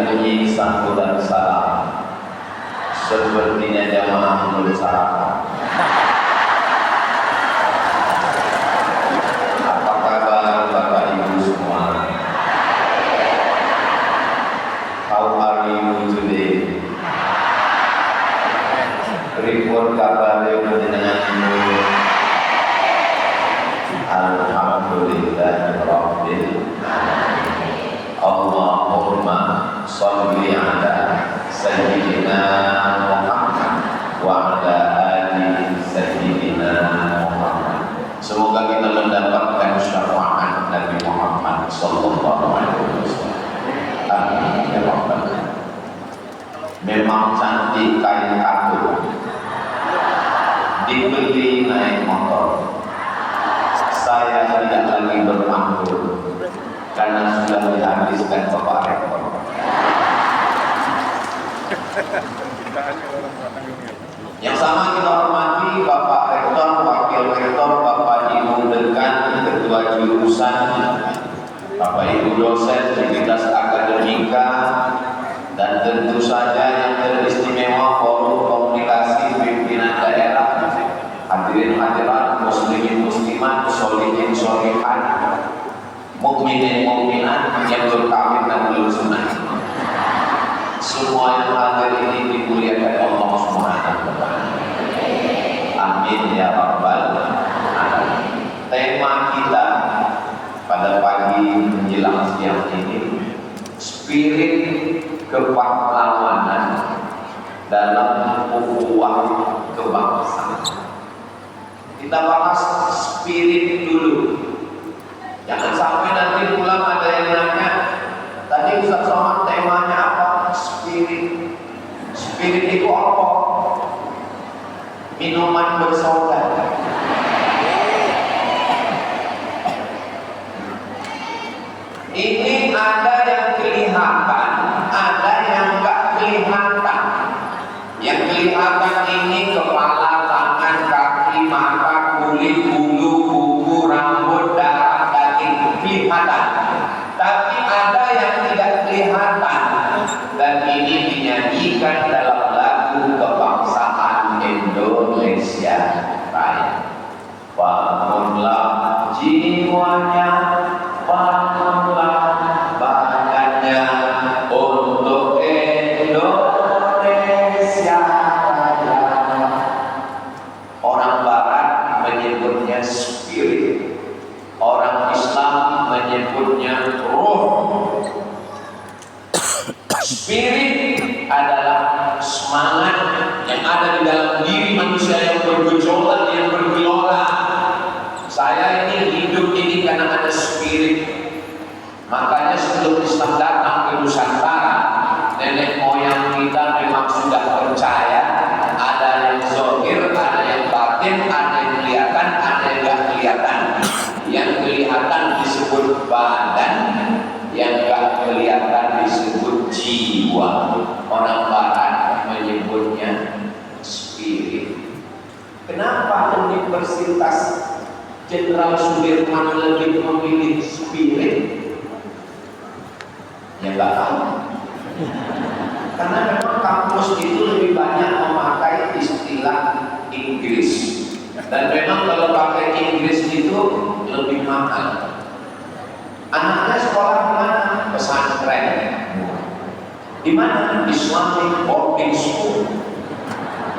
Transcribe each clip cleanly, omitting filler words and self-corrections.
bunyi sambutan salam. Sepertinya jamaah belum sarapan. Apa kabar Bapak Ibu semua? How are you today? Report kabar panjenenganmu. Alhamdulillah Rabbil Alamin. Allahumma sholli ala Sayyidina Muhammad wa ala ali Sayyidina Muhammad. Semoga kita mendapatkan syafaat Nabi Muhammad sallallahu alaihi wasallam. Amin ya rabbal alamin. Memang cantik kain katun, dibeli naik motor. Saya tidak lagi beranggur karena sudah dihabiskan Bapak Rektor. Yang sama kita hormati Bapak Rektor, Wakil Rektor, Bapak Ibu Dekan, Ketua Jurusan, Bapak Ibu dosen Sivitas Akademika, dan tentu saja yang teristimewa Forum Komunikasi Pimpinan Daerah, hadirin hadirat, muslimin muslimat, sholihin sholihat, mukminin mukminat yang berkawin dan belum sunat. Semua yang hadir ini dimuliakan Allah Subhanahu wa taala. Amin ya rabbal alamin. Tema kita pada pagi menjelang siang ini, spirit kepahlawanan dalam ukhuwah kebangsaan. Kita bahas spirit dulu. Jangan sampai nanti pulang ada yang nanya, tadi Ustaz Somad temanya apa? Spirit. Spirit itu apa? Minuman bersoda. Ini ada yang kelihatan, ada yang enggak kelihatan. Yang kelihatan ini kepala, tangan, kaki, mata, kulit, bulu, kuku, rambut, darah, daging kelihatan. Tapi ada yang tidak kelihatan, dan ini dinyanyikan dalam lagu kebangsaan Indonesia Raya. Bangunlah jiwanya, bangunlah badannya untuk Indonesia Raya. Orang Barat menyebutnya spirit, orang Islam menyebutnya roh. Spirit adalah semangat yang ada di dalam diri manusia yang bergejolak, yang bergelora. Saya ini hidup ini karena ada spirit. Makanya sebelum Islam datang ke Nusantara, nenek moyang kita memang sudah percaya ada yang zahir, ada yang batin, ada yang kelihatan, ada yang tidak kelihatan. Yang kelihatan disebut badan, yang tidak kelihatan disebut jiwa. Orang Barat menyebutnya spirit. Kenapa Universitas Jenderal Sudirman lebih memilih spirit? Ya nggak tahu. Karena memang kampus itu lebih banyak memakai istilah Inggris. Dan memang kalau pakai Inggris itu lebih mahal. Anaknya sekolah di mana? Pesantren. Di mana? Islamic boarding school.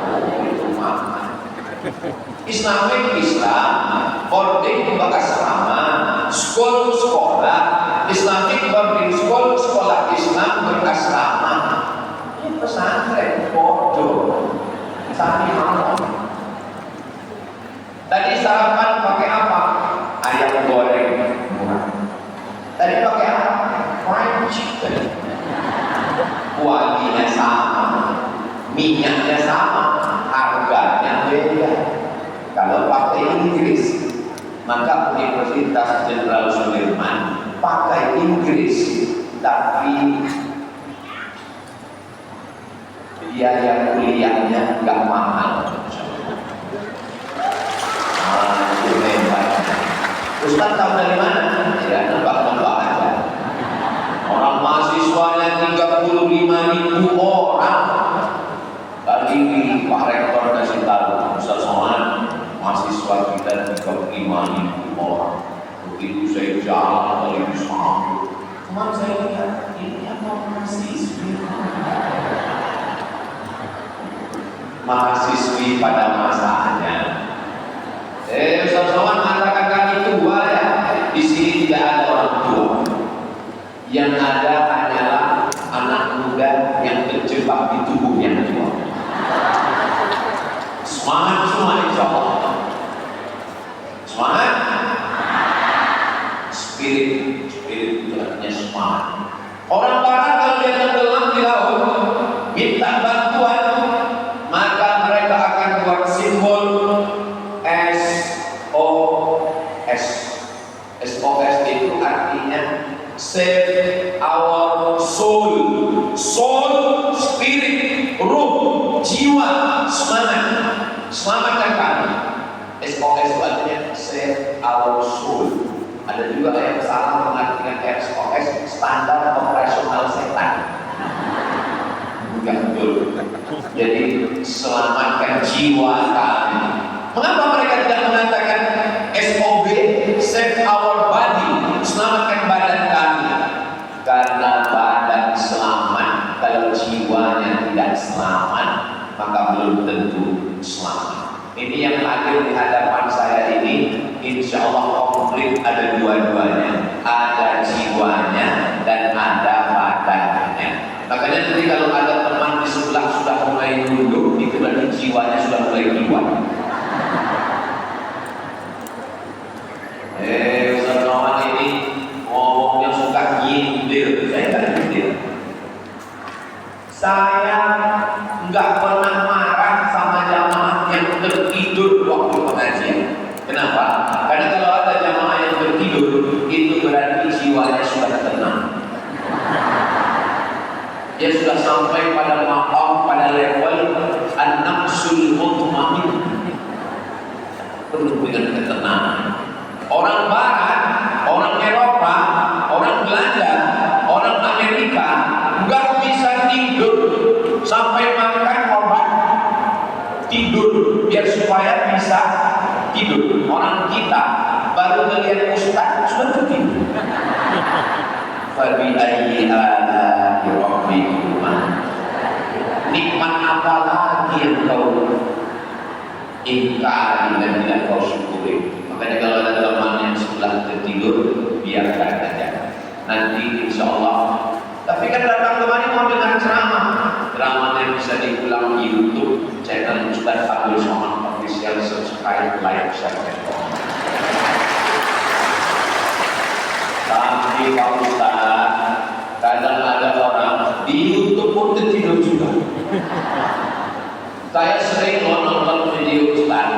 Oh, itu mahal. Islamic Islam, boarding berasrama, school sekolah, Islamic boarding school sekolah Islam berasrama. Ini pesantren bodoh. Tadi malam. Tadi sarapan pakai apa? Ayam goreng murah. Tadi pakai apa? Fried chicken. Kualitasnya sama, minyaknya sama, harganya beda. Kalau pakai Inggris, maka Universitas Jenderal Sudirman pakai Inggris, tapi biaya kuliahnya nggak mahal. Ustaz tahu dari mana? Ya, nebak-nebak aja. Orang mahasiswanya 30 5.000 orang. Tadi Pak Rektor kasih tahu, Ustaz Somad, mahasiswa kita 5.000 orang. Begitu saya jalan dari Islam, teman saya lihat ini apa mahasiswi pada masanya. Ustaz Somad mengatakan kami tua ya. Di sini tidak ada orang tua. Yang ada hanyalah anak muda yang terjebak di tubuh yang tua. Semangat semua insya Allah. Semangat. Spirit itu artinya semangat. Orang barat kalau dia tenggelam di laut, minta bantuan, maka mereka akan buat simbol SOS. SOS itu artinya save our soul. Soul, spirit, ruh, jiwa, semangat. Selamatkan kami. SOS itu artinya save our soul. Ada juga yang salah mengartikan SOS, standar operasional setan. Bukan betul. Jadi selamatkan jiwa kami. Mengapa mereka tidak mengatakan SOB, save our body, selamatkan badan kami? Karena badan selamat, kalau jiwanya tidak selamat, maka belum tentu selamat. Ini yang hadir di hadapan saya ini, insya Allah komplit, ada dua-duanya, ada jiwanya dan ada badannya. Makanya nanti kalau ada teman di sebelah sudah mulai nunduk, itu berarti jiwanya sudah mulai keluar. Ustaz Somad ini ngomongnya suka nyindir, saya nggak nyindir. Saya nggak pernah marah sama jamaah yang tertidur waktu pengajian. Kenapa? Karena kalau ada jamaah yang tertidur, itu berarti jiwanya sudah tenang. Dia sudah sampai pada maqam, pada level an-nafsul mutmainnah, penuh dengan ketenangan. Orang Barat, orang Eropa, orang Belanda, orang Amerika nggak bisa tidur sampai makan obat tidur biar supaya bisa tidur. Orang kita baru melihat ustaz sudah tertidur. Fabi ayyi ala'i rabbikuma, nikmat apa lagi yang kau ingkari dan tidak kau syukuri? Makanya kalau ada teman yang sebelah tertidur, biarkan saja. Nanti insya Allah. Tapi kan datang kemari mau dengar ceramah. Ceramahnya bisa diulang di YouTube channel Ustaz Abdul Somad Official. Subscribe, like, share, dan komen. Tapi Pak Ustaz, kadang ada orang di YouTube pun tertidur juga. Saya sering nonton video Ustaz,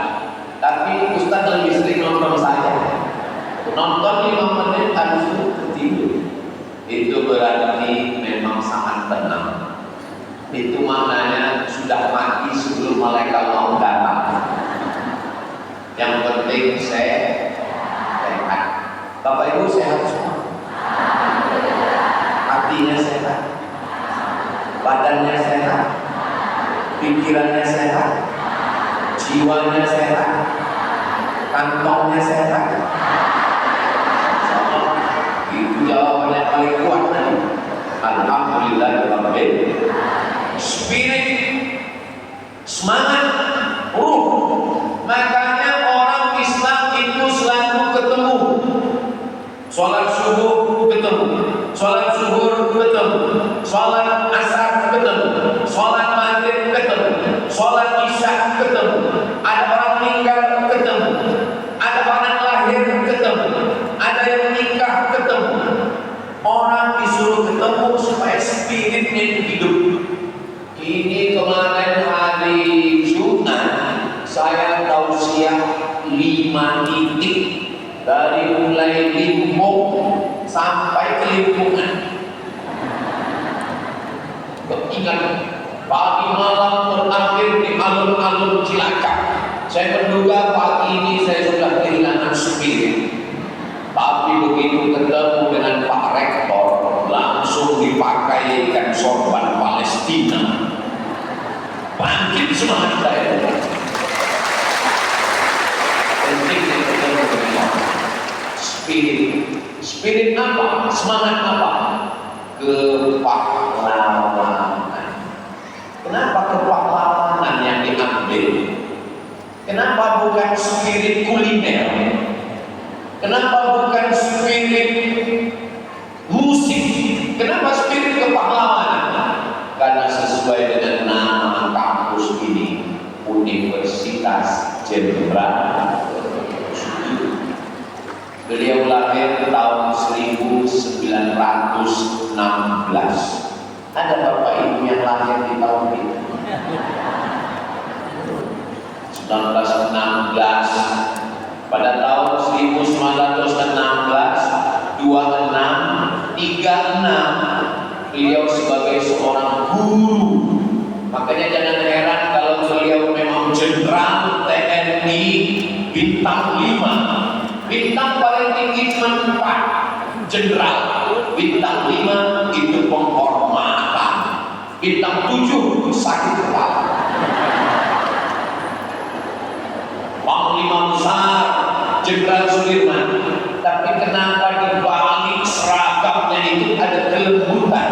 tapi Ustaz lebih sering nonton saya. Nonton 5 menit habis itu tertidur. Itu berarti memang sangat tenang. Itu maknanya sudah mati sebelum malaikat maut datang. Yang penting sehat. Bapak Ibu sehat semua. Hatinya sehat, badannya sehat, pikirannya sehat, jiwanya sehat, kantongnya sehat. Itu jawabannya paling kuat tadi. Alhamdulillah. Spirit, semangat, ruh. Makanya orang Islam itu selalu ketemu. Sholat subuh ketemu, sholat zuhur ketemu, sholat asar ketemu, sholat maghrib ketemu, sholat isya ketemu. Ada orang meninggal ketemu, ada orang lahir ketemu, ada yang menikah ketemu. Orang disuruh ketemu supaya spiritnya hidup. Ini kemarin hari Jumat saya tausiah 5 titik dari mulai Limbung sampai ke Limpungan. Ingat, pagi malam berakhir di alun-alun Cilacap. Saya menduga pagi ini saya sudah kehilangan spirit. Tapi begitu ketemu dengan Pak Rektor, langsung dipakaikan sorban Palestina. Palestina. Bangkit semangat saya. Penting kita spirit apa? Semangat apa? Kepahlawanan. Kenapa kepahlawanan yang diambil? Kenapa bukan spirit kuliner? Kenapa bukan spirit musik? Kenapa spirit kepahlawanan? Karena sesuai dengan nama kampus ini, Universitas Jenderal Sudirman. Beliau lahir tahun 1916. Ada bapak ibu yang lahir di tahun itu? 1916. Pada tahun 1916, 36 beliau sebagai seorang guru. Makanya jangan heran kalau beliau memang jenderal TNI bintang 5. Bintang paling tinggi cuma 4. Jenderal bintang 5 itu penghormatan. Bintang 7 sakit kepala. Panglima besar Jenderal Sudirman. Tapi kenapa di balik seragamnya itu ada kelembutan?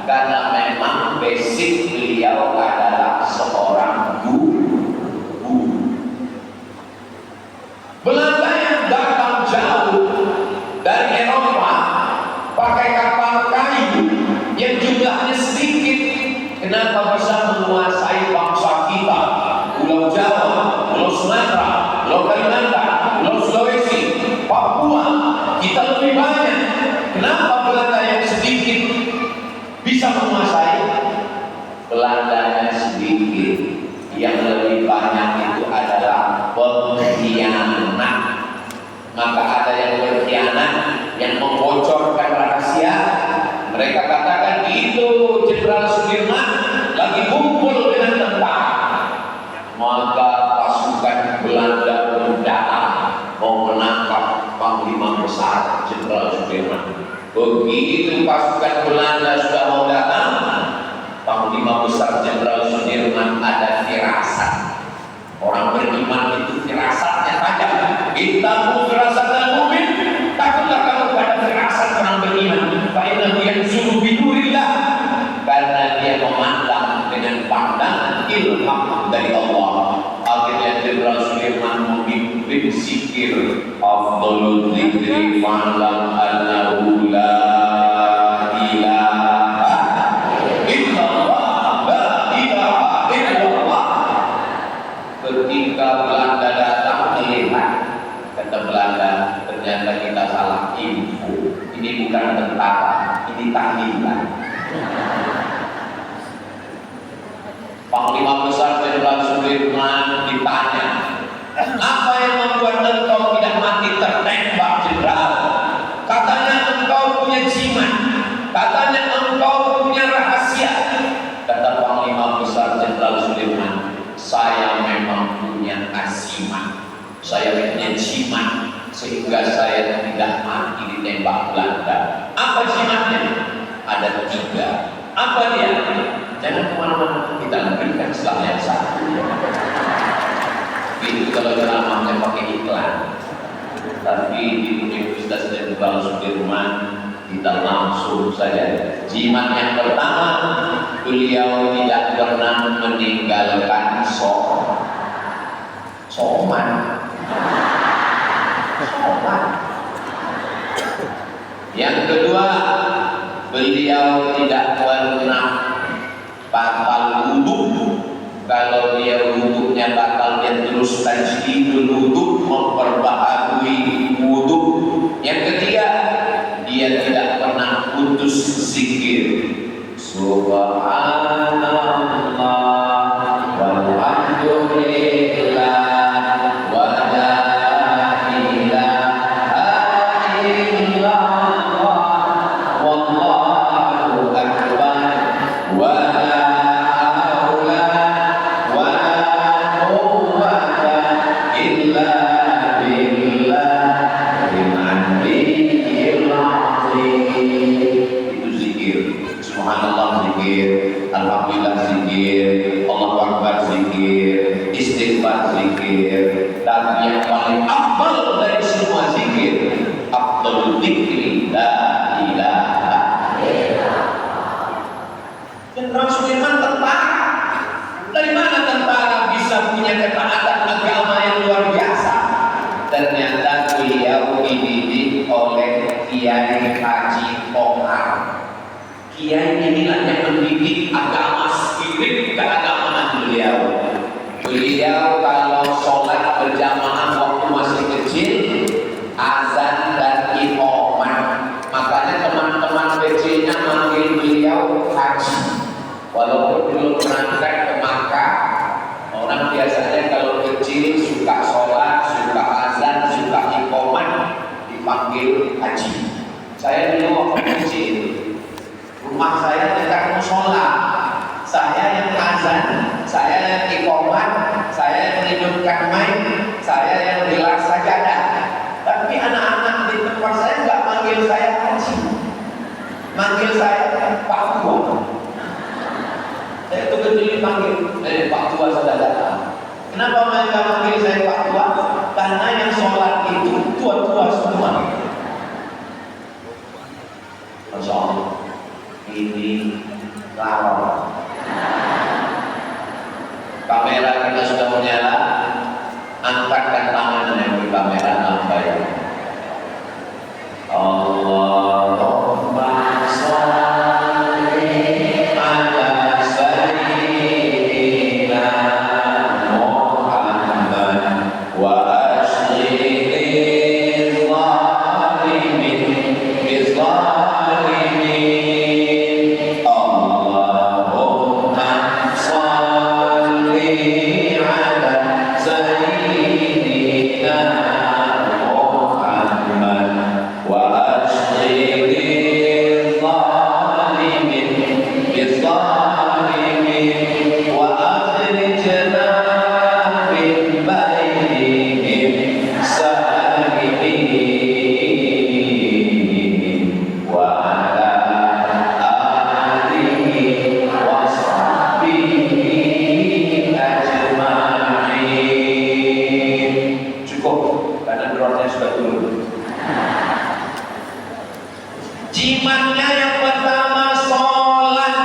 Karena memang basic beliau adalah seorang guru. Belanda yang datang jauh dari Eropa pakai kapal kayu yang jumlahnya sedikit, kenapa bisa menguasai bangsa kita? Pulau Jawa, Pulau Sumatera, Pulau Kalimantan, Pulau Sulawesi, Papua, kita lebih banyak. Kenapa Belanda yang sedikit bisa menguasai? Belandanya sedikit, yang lebih banyak itu adalah pengkhianat. Maka ada yang berkhianat, yang membocorkan rahasia. Mereka katakan itu Jenderal Sudirman lagi kumpul dengan tentara. Maka pasukan Belanda datang mau menangkap Panglima besar Jenderal Sudirman. Begitu pasukan Belanda sudah mau datang, Panglima besar Jenderal Sudirman ada firasat. Orang beriman itu firasatnya tajam. Intahu firasatan mu'min, takutlah kamu pada firasat orang beriman. Fa innahu yanzuru binurillah, karena dia memandang dengan pandangan ilham dari Allah. Akhirnya Jenderal Sudirman memimpin zikir afdhalul dzikri fa'lam annahu la ilaha illallah, la ilaha illallah. Ketika Belanda datang melihat, kata Belanda, ternyata kita salah info. Ini bukan tentara, ini tahlilan. Panglima besar Jenderal Sudirman ditanya, apa yang membuat engkau tidak mati tertembak, Jenderal? Katanya engkau punya jimat, katanya engkau punya rahasia. Kata Panglima besar Jenderal Sudirman, saya memang punya asimat, saya punya jimat, sehingga saya tidak mati ditembak Belanda. Apa jimatnya? Ada 3. Apa dia? Jangan kemana-mana, kita berikan setelah yang satu. Itu kalau ceramahnya pakai iklan. Tapi di Universitas Jenderal Sudirman kita langsung saja. Jimat yang pertama, beliau tidak pernah meninggalkan soman. Yang kedua, beliau tidak pernah batal wudhu. Kalau dia wudhunya batal, dia teruskan sedikit wudhu, memperbaharui wudhu. Yang ketiga, dia tidak pernah putus zikir. Subhanallah walhamdulillah wa la ilaha illallah wallahu akbar wa la haula wa la quwwata illa billahil aliyyil azim. Itu zikir. Subhanallah zikir, alhamdulillah zikir, Allahu Akbar zikir, istighfar zikir, dan yang paling afdal dari semua zikir, afdalul dzikri la ilaha illallah. Jenderal Sudirman tentara. Dari mana tentara bisa punya ketaatan agama yang luar biasa? Ternyata beliau dididik oleh Kiai Haji Omar. Kiai inilah yang mendidik agama spirit keagamaan beliau. Beliau kalau sholat berjamaah waktu masih kecil, azan dan iqamah. Makanya teman-teman kecilnya manggil beliau Haji. Walaupun belum berangkat ke Makkah, orang biasanya kalau kecil suka sholat, suka azan, suka iqamah, dipanggil Haji. Saya dulu waktu kecil, rumah saya dekat musola, saya yang azan, saya yang iqamah, saya yang menghidupkan mic, saya yang gelar sajadah. Tapi anak-anak di tempat saya nggak manggil saya Haji, manggil saya Pak Tua. Saya itu kecil dipanggil Pak Tua sudah datang. Kenapa mereka manggil saya Pak Tua? Karena yang sholat itu tua-tua semua. Masya Allah, ini lawar. Kamera kita sudah menyala, angkatkan tangan yang di kamera nampak ya. Allahumma sholli ala sayyidina Muhammad wa asyrikil zalimin bizzalimin. Allahumma sholli ala sayyidina Muhammad wa asyrikil zalimin bizzalimin wa akhrijna min bainihim salimin wa ala alihi wa sahbihi ajma'in. Cukup, karena drone-nya sudah turun. Jimatnya yang pertama sholat,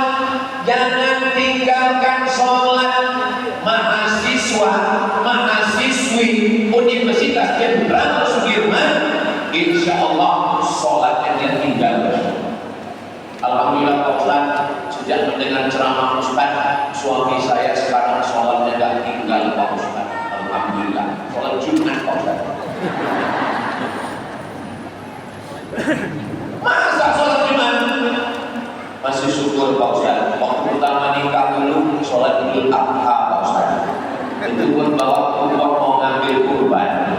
jangan tinggalkan sholat. Mahasiswa, mahasiswi Universitas Jenderal Sudirman, insya Allah sholatnya dia tinggal. Alhamdulillah Pak Ustaz, sejak mendengar ceramah Ustaz, suami saya sekarang sholatnya gak tinggal Pak Ustaz. Alhamdulillah, sholat Jumat Pak Ustaz. Masa sholat Jumat? Masih syukur Pak Ustaz. Waktu pertama nikah dulu sholat Idul Adha Pak Ustaz. Itu pun bawa uang mau ngambil kurban.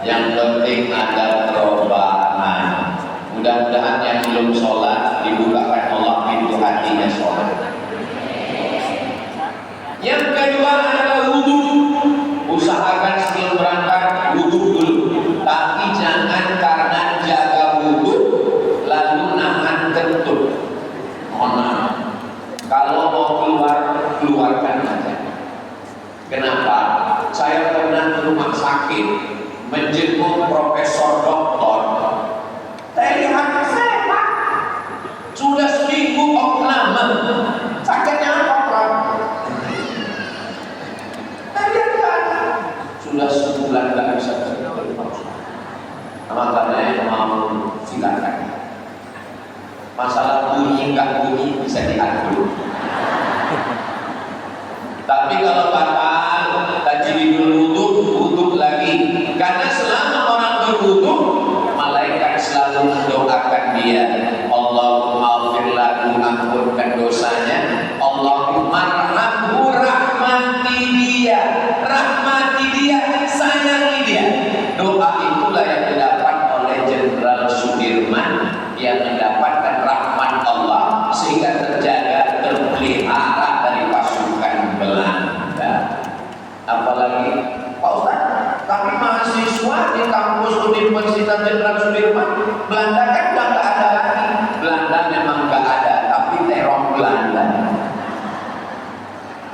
Yang penting ada perubahan. Mudah-mudahan yang belum sholat dibukakan Allah pintu hatinya sholat. Yang kedua adalah wudhu. Usahakan sebelum berangkat wudhu dulu. Tapi jangan karena jaga wudhu lalu nahan kentut. Mohon maaf. Kalau mau keluar, keluarkan saja. Kenapa? Saya pernah ke rumah sakit menjenguk profesor doktor. Saya lihat sehat. Sudah seminggu opname. Sakitnya apa, Prof? Saya lihat sudah sebulan nggak bisa berjalan. Makanya mau silakan. Masalah bunyi nggak bunyi bisa diatur. Tapi kalau batal tajwidul wudhu lagi, karena selama orang berwudhu, malaikat selalu mendoakan dia. Allahumma ighfir lahu, ampunkan dosanya. Allahumma arhamhu, rahmati dia, sayangi dia. Doa itulah yang didapat oleh Jenderal Sudirman, yang mendapatkan rahmat Allah sehingga terjaga, terpelihara dari pasukan Belanda. Apalagi Pak Ustaz, tapi mahasiswa di kampus Universitas Jenderal Sudirman, Belanda kan udah nggak ada lagi. Belanda memang nggak ada, tapi teror Belanda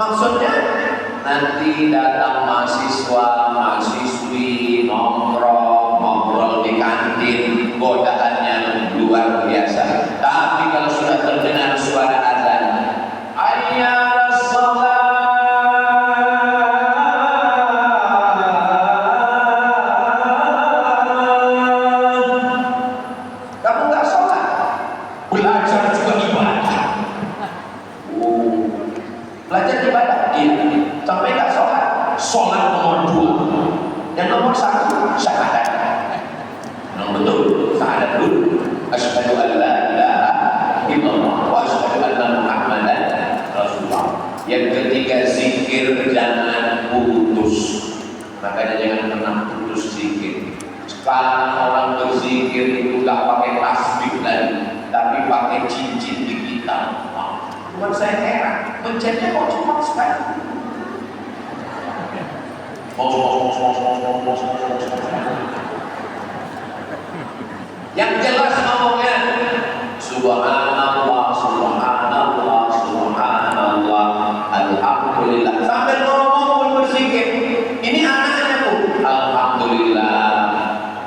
Maksudnya nanti datang mahasiswa, mahasiswi nongkrong, ngobrol di kantin, godaannya luar biasa. Tapi kalau sudah terdengar suara azan, hayya shalah, kamu nggak sholat, belajar juga ibadah. Belajar ibadah, iya. Sampai nggak sholat, sholat nomor 2. Yang nomor 1 syahadat. Yang betul syahadat dulu. Asyhadu an la ilaha illallah wa asyhadu anna Muhammadan Rasulullah. Yang ketiga zikir jangan putus. Makanya jangan pernah putus zikir. Sekarang orang berzikir itu nggak pakai tasbih lagi, tapi pakai cincin digital. Buat saya heran, mencetnya kok cuma sekali. Yang jelas ngomongnya subhanallah, subhanallah, subhanallah, alhamdulillah. Sambil ngomong pun berzikir. Ini anaknya pun alhamdulillah.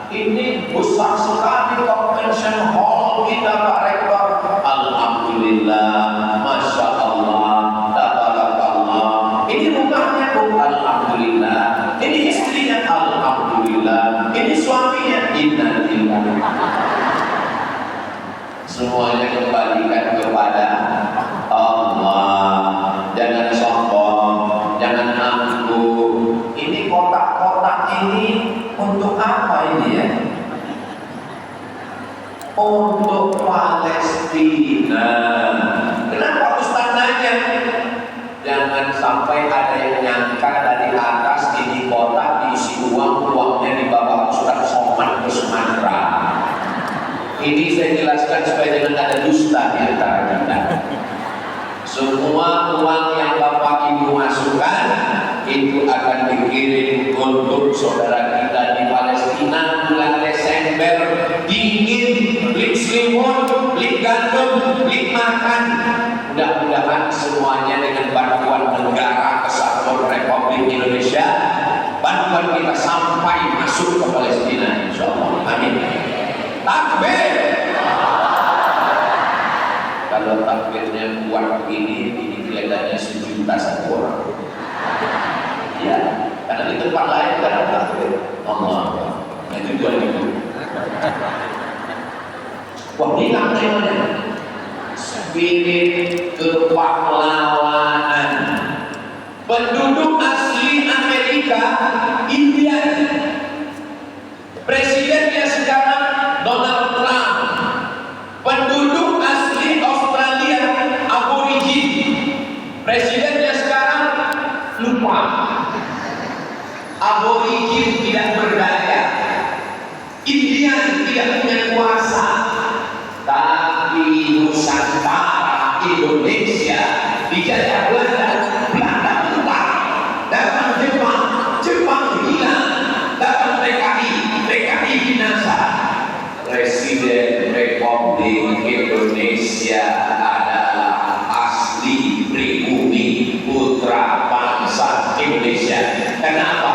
Ini besar sekali convention hall kita Pak Rektor. Alhamdulillah, masya Allah, tabarakallah. Ini rumahnya pun alhamdulillah. Ini istrinya alhamdulillah. Ini suaminya innalillah. Semuanya kembalikan kepada Allah. Jangan sombong, jangan angkuh. Ini kotak-kotak ini untuk apa ini ya? Untuk Palestina. Kenapa Ustaz nanya? Jangan sampai ada yang nyangka dari atas ini kotak diisi uang, uangnya dibawa Ustaz Somad ke Sumatera. Ini saya jelaskan supaya jangan ada dusta di antara kita. Semua uang yang Bapak Ibu masukkan itu akan dikirim untuk saudara kita di Palestina bulan Desember. Dingin, beli selimut, beli gandum, beli makan. Mudah-mudahan semuanya dengan bantuan negara Kesatuan Republik Indonesia, bantuan kita sampai masuk ke Palestina, insya Allah. Amin. Takbir. Kalau takbirnya kuat begini, ini kelihatannya 1 juta 1 orang. Ya, karena di tempat lain kadang takbir. Allah, itu 2.000. Wah, ini namanya spirit kepahlawanan. Penduduk asli Amerika, India, presidennya sekarang Donald Trump. Penduduk asli Australia, Aborigin, presidennya sekarang lupa. Aborigin tidak berdaya, Indian tidak punya kuasa, tapi Nusantara Indonesia dijajah Belanda, Belanda menang, datang Jepang, Jepang hilang, datang PKI, PKI binasa. Presiden Republik Indonesia adalah asli pribumi putra bangsa Indonesia. Kenapa?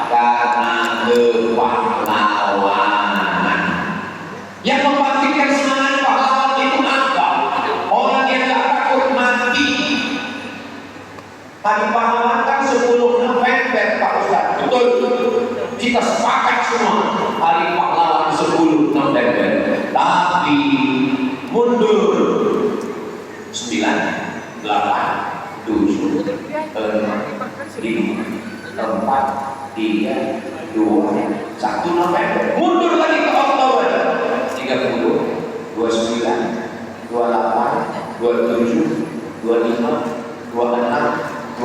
Karena kepahlawanan. Yang membangkitkan semangat pahlawan itu apa? Orang yang tak takut mati. Hari pahlawan kan 10 November Pak Ustaz. Betul. Kita sepakat semua hari pahlawan 10 November. Tapi mundur 9, 8, 7, 6, 5, 4, 3, 2, 1 November. Mundur lagi ke Oktober. 30, 29, 28, 27, 25, 26,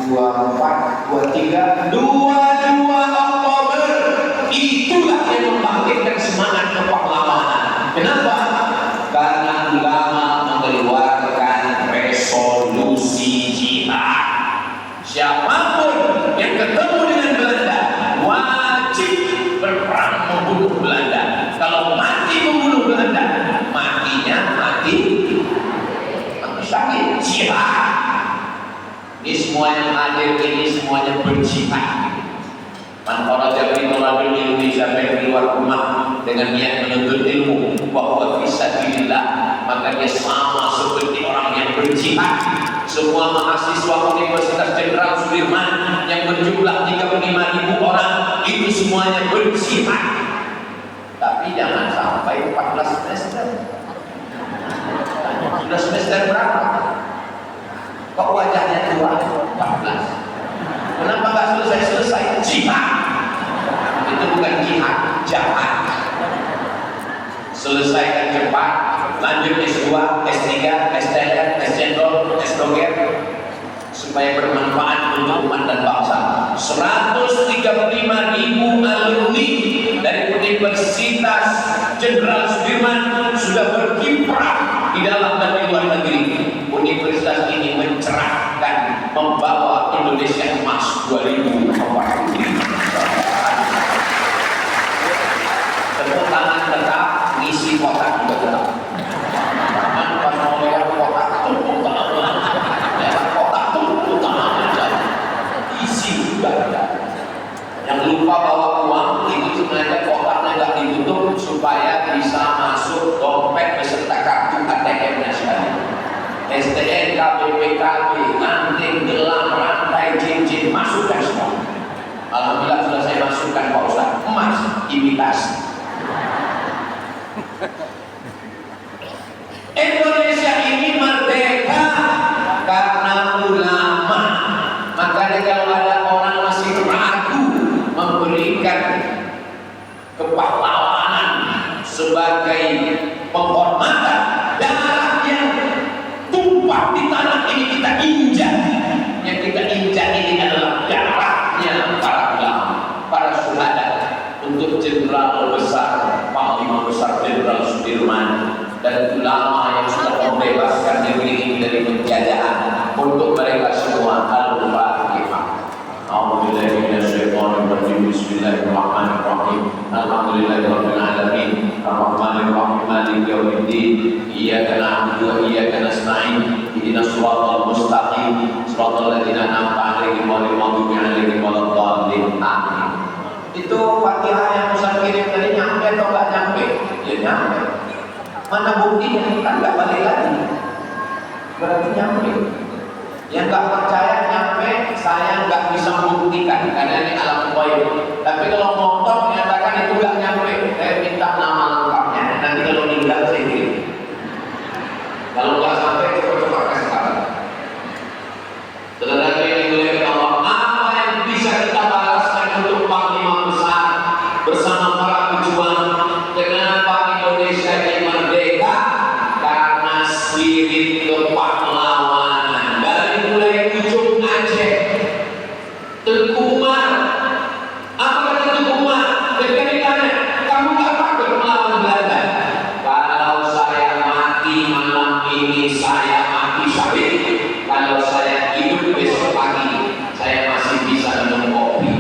24, 23, 22 Oktober. Itulah yang membangkitkan semangat kepahlawanan. Kenapa? Karena ulama mengeluarkan resolusi jihad. Siapapun yang ketemu dengan Belanda wajib berperang membunuh Belanda. Kalau mati membunuh Belanda, matinya mati syahid jihad. semua yang hadir ini semuanya berjihad. Man kharaja min baladil ilmi sampai keluar rumah dengan niat menuntut ilmu bahwa fisabilillah, maka dia sama seperti orang yang berjihad. Semua mahasiswa Universitas Jenderal Sudirman yang berjumlah 35.000 orang itu semuanya berjihad. Tapi jangan sampai 14 semester. Sudah semester berapa? Kok wajahnya tua? 14. Kenapa nggak selesai? Jihad. Itu bukan jihad, jahat. Selesaikan cepat, lanjut S2, S3, S3, S-Cendol, S-Doger, supaya bermanfaat untuk umat dan bangsa. 135.000 alumni dari Universitas Jenderal Sudirman sudah berkiprah di dalam dan di luar negeri. Universitas ini mencerahkan, membawa Indonesia emas 2040. Tepuk tangan tetap, ngisi kotak juga tetap. Jangan pas mau lewat kotak, tepuk tangan. Lewat kotak, tepuk tangan. Isi juga. Yang lupa bawa uang, itu sebenarnya kotaknya nggak ditutup supaya bisa masuk dompet beserta kartu ATM-nya sekali. STNK, BPKB, anting, gelang, rantai, cincin, masukkan semua. Alhamdulillah sudah saya masukkan Pak Ustaz. Emas, imitasi. Indonesia ini merdeka karena ulama. Makanya kalau ada orang masih ragu memberikan kepahlawanan sebagai penghormatan, darah yang tumpah di tanah ini kita injak. Yang kita injak ini adalah darahnya para ulama, para syuhada. Untuk jenderal besar, panglima besar Jenderal Sudirman, dan ulama yang sudah membebaskan negeri ini dari penjajahan. Untuk mereka semua, Al-Fatihah. A'udzubillahi minasyaitonir rajim. Bismillahirrahmanirrahim. Alhamdulillahirabbil alamin. Arrahmanir rahim. Maliki yaumiddin. Iyyaka na'budu wa iyyaka nasta'in. Ihdinas shiratal mustaqim. Shiratal ladzina an'amta 'alaihim ghairil maghdubi 'alaihim waladdallin. Amin. Itu Fatihah yang Ustaz kirim tadi nyampe atau nggak nyampe? Ya nyampe. Mana buktinya? Kan nggak balik lagi. Berarti nyampe. Yang nggak percaya nyampe, saya nggak bisa membuktikan karena ini alam ghaib. Tapi kalau motor menyatakan itu nggak nyampe, saya minta nama lengkapnya. Nanti kalau meninggal saya kirim. Kalau nggak sampai coba-coba kasih kabar. Saudara yang dimuliakan Allah, apa yang bisa kita balaskan untuk panglima besar bersama para pejuang? Kenapa Indonesia ini merdeka? Karena spirit kepahlawanan. Dari mulai ujung Aceh, Tengku Umar. Apa kata Tengku Umar? Ketika ditanya, kamu nggak takut melawan Belanda? Kalau saya mati malam ini, saya mati syahid. Kalau saya hidup besok pagi, saya masih bisa minum kopi.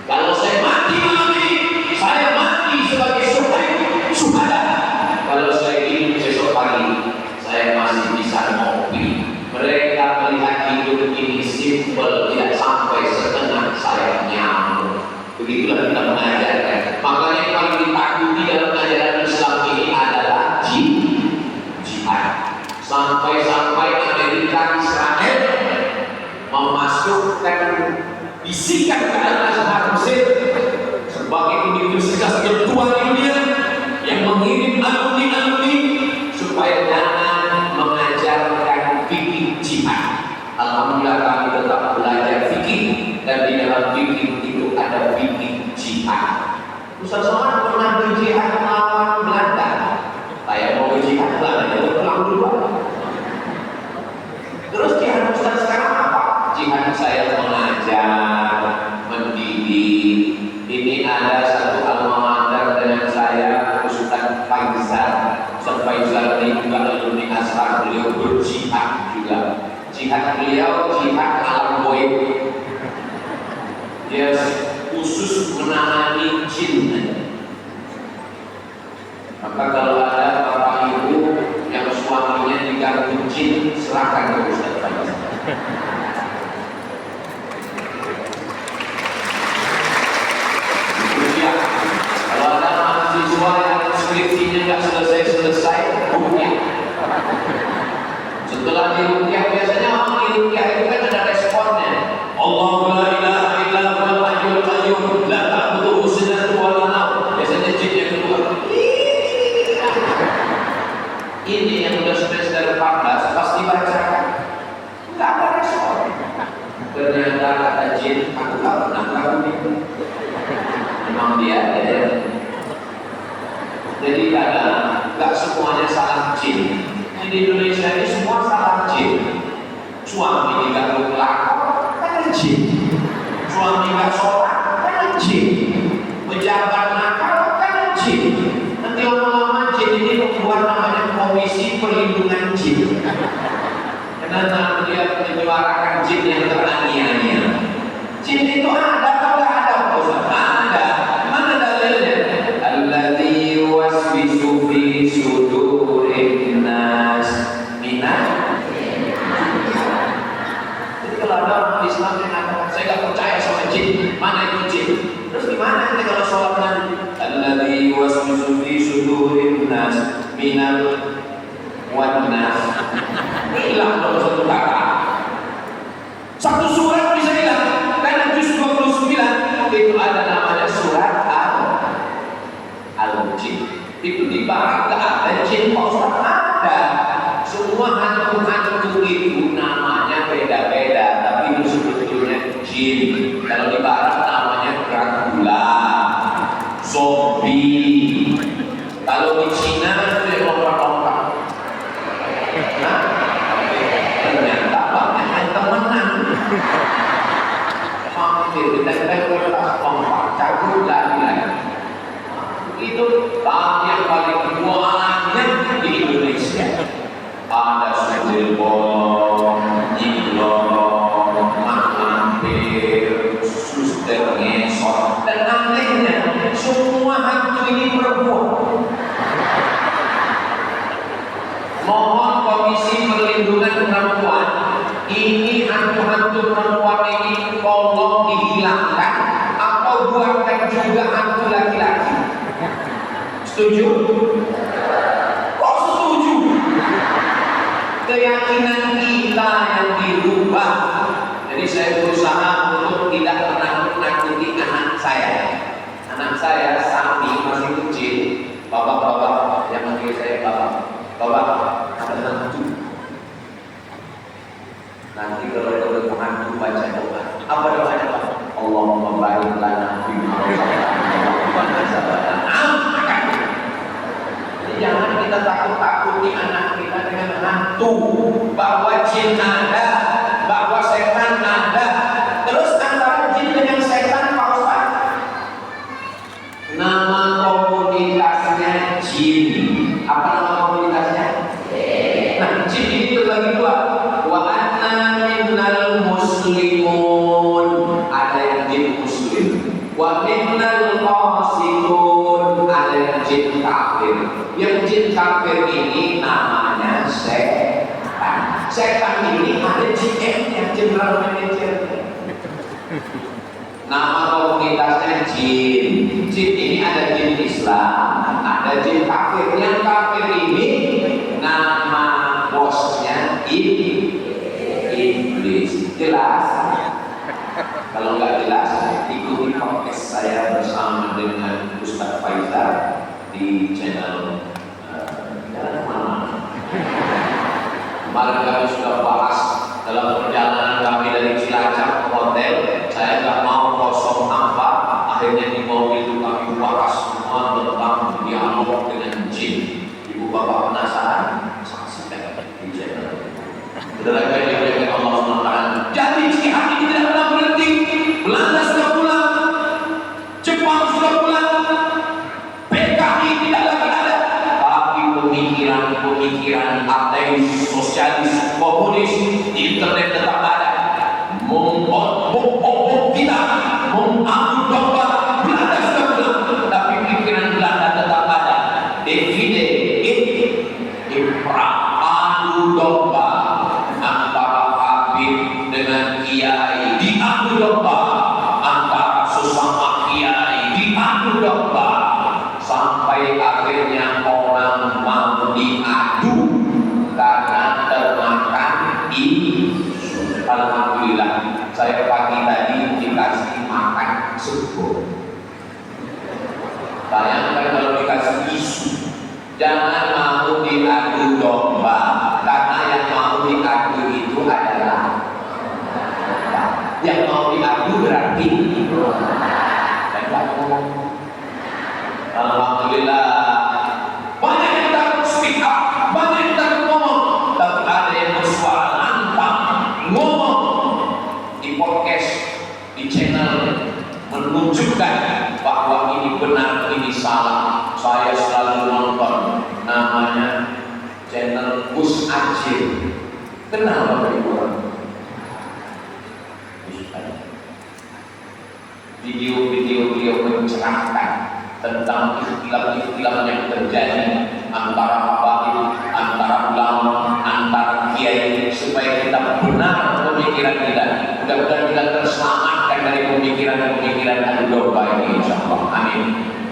Kalau saya mati malam ini, saya mati sebagai syuhada. Kalau saya hidup besok pagi, saya masih bisa ngopi. Mereka melihat hidup ini simpel, tidak sampai setengah saya nyamuk. Begitulah kita mengajarkan. Makanya yang paling ditakuti dalam ajaran Islam ini adalah jihad. Sampai-sampai Amerika, Israel memasukkan bisikan ke dalam Azhar Mesir sebagai universitas tertua di dunia yang mengirim alumni-alumni supaya jangan mengajarkan fikih jihad. Alhamdulillah kami tetap belajar fikih, dan di dalam fikih itu ada fikih jihad. Ustaz Somad pernah berjihad melawan Belanda. Saya mau berjihad Belanda, itu pulang dulu. Terus jihad Ustaz sekarang apa? Jihad saya mengajar, mendidik. Ini ada satu alma mater dengan saya, Ustaz Faizal. Ustaz Faizal ini juga alumni Azhar, beliau berjihad juga. Jihad beliau jihad alam goib. Dia khusus menangani jin. Maka kalau ada bapak ibu yang suaminya diganggu jin, serahkan ke Ustaz Faizal. Setelah diruqyah, biasanya orang diruqyah itu kan ada responnya. Allahu la ilaha illa huwal hayyul qayyum la ta'khudhuhu sinatun wa la nawm. Biasanya jin yang keluar. Ini yang udah semester 14 pasti bacakan. Enggak ada respon. Ternyata kata jin, aku tak pernah tahu itu. Memang dia ya. Jadi kadang enggak semuanya salah jin. Di Indonesia ini semua salah jin. Suami diganggu pelakor, kan jin. Suami nggak sholat, kan jin. Pejabat nakal, kan jin. Nanti lama-lama jin ini membuat namanya Komisi Perlindungan Jin. Karena dia menyuarakan jin yang teraniaya. Jin itu ada atau nggak ada? Ada. Mana dalilnya? Alladzi yuwaswisu fi sudurin nas minal. Jadi kalau ada orang Islam yang mengatakan saya nggak percaya sama jin, mana itu jin? Terus gimana nanti kalau sholatnya? Alladzi yuwaswisu fi sudurin nas minal wan nas. Hilang dong satu kata. Satu surat bisa hilang. Karena juz 29 itu ada namanya surat Al-Jin. Itu di barat gak ada jin, kok surat ada. Semua hantu-hantu itu namanya beda-beda, tapi itu sebetulnya jin. Kalau di barat namanya Dracula, zombie. Kalau di Cina itu lompat-lompat. Nah, ternyata banyak yang temenan. Mampir, kita lompat, cabut lagi. Itu yang paling banyak di Indonesia. Ada sundel bolong, nyilong, mampir, suster ngesot, dan anehnya semua hantu ini perempuan. Mohon Komisi Perlindungan Perempuan, ini hantu-hantu perempuan ini tolong dihilangkan atau buatkan juga hantu laki-laki. Setuju? Kok setuju? Keyakinan kita yang dirubah. Jadi saya berusaha untuk tidak menakuti anak saya. Anak saya Sami masih kecil. Bapak-bapak yang manggil saya bapak. Bapak, ada hantu. Nanti kalau ketemu hantu baca doa. Apa doanya Pak? Allahumma barik lana fi ma razaqtana. Jangan kita takut-takuti anak kita dengan hantu, bahwa jin ada, bahwa setan ada. Terus antara jin dengan setan Pak Ustaz, nama komunitasnya jin. Apa nama komunitasnya? Nah, jin ini terbagi dua. Wa anna minnal muslimun, ada yang jin muslim. Wa minnal qasidun, ada yang jin kafir. Yang jin kafir ini namanya setan. Setan ini ada GM yang general manager. Nama komunitasnya jin. Jin ini ada jin Islam, ada jin kafir. Yang kafir ini nama bosnya iblis. Jelas? Kalau nggak jelas, ikuti podcast saya bersama dengan Ustaz Faizal di channel Jalan Mana. Kemarin kami sudah bahas dalam perjalanan kami dari Cilacap ke hotel. Saya nggak mau kosong apa. Akhirnya di mobil itu kami bahas semua tentang dialog dengan jin. Ibu bapak penasaran? Saksikan di channel. Saudara yang dimuliakan Allah SWT. Jadi jihad ini tidak pernah berhenti. Belanda sudah pulang, Jepang sudah pulang, PKI tidak lagi ada. Tapi pemikiran ateis, sosialis, komunis, internet tetap ada. Membom kita, mengadu domba. Belanda sudah pulang, tapi pikiran Belanda tetap ada. Divide impra, adu domba antara Habib dengan Kiai, diadu domba antara sesama Kiai, diadu domba sampai akhirnya orang mau diadu karena termakan alhamdulillah banyak yang takut speak up, banyak yang takut ngomong, tapi ada yang bersuara lantang ngomong di podcast, di channel, menunjukkan bahwa ini benar, ini salah. Saya selalu nonton, namanya channel Gus Acil. Kenal Bapak Ibu? Video-video beliau mencerahkan tentang ikhtilaf-ikhtilaf yang terjadi antara habaib, antara ulama, antara kiai, supaya kita benar pemikiran kita. Mudah-mudahan kita terselamatkan dari pemikiran-pemikiran adu domba ini, insyaallah. Amin.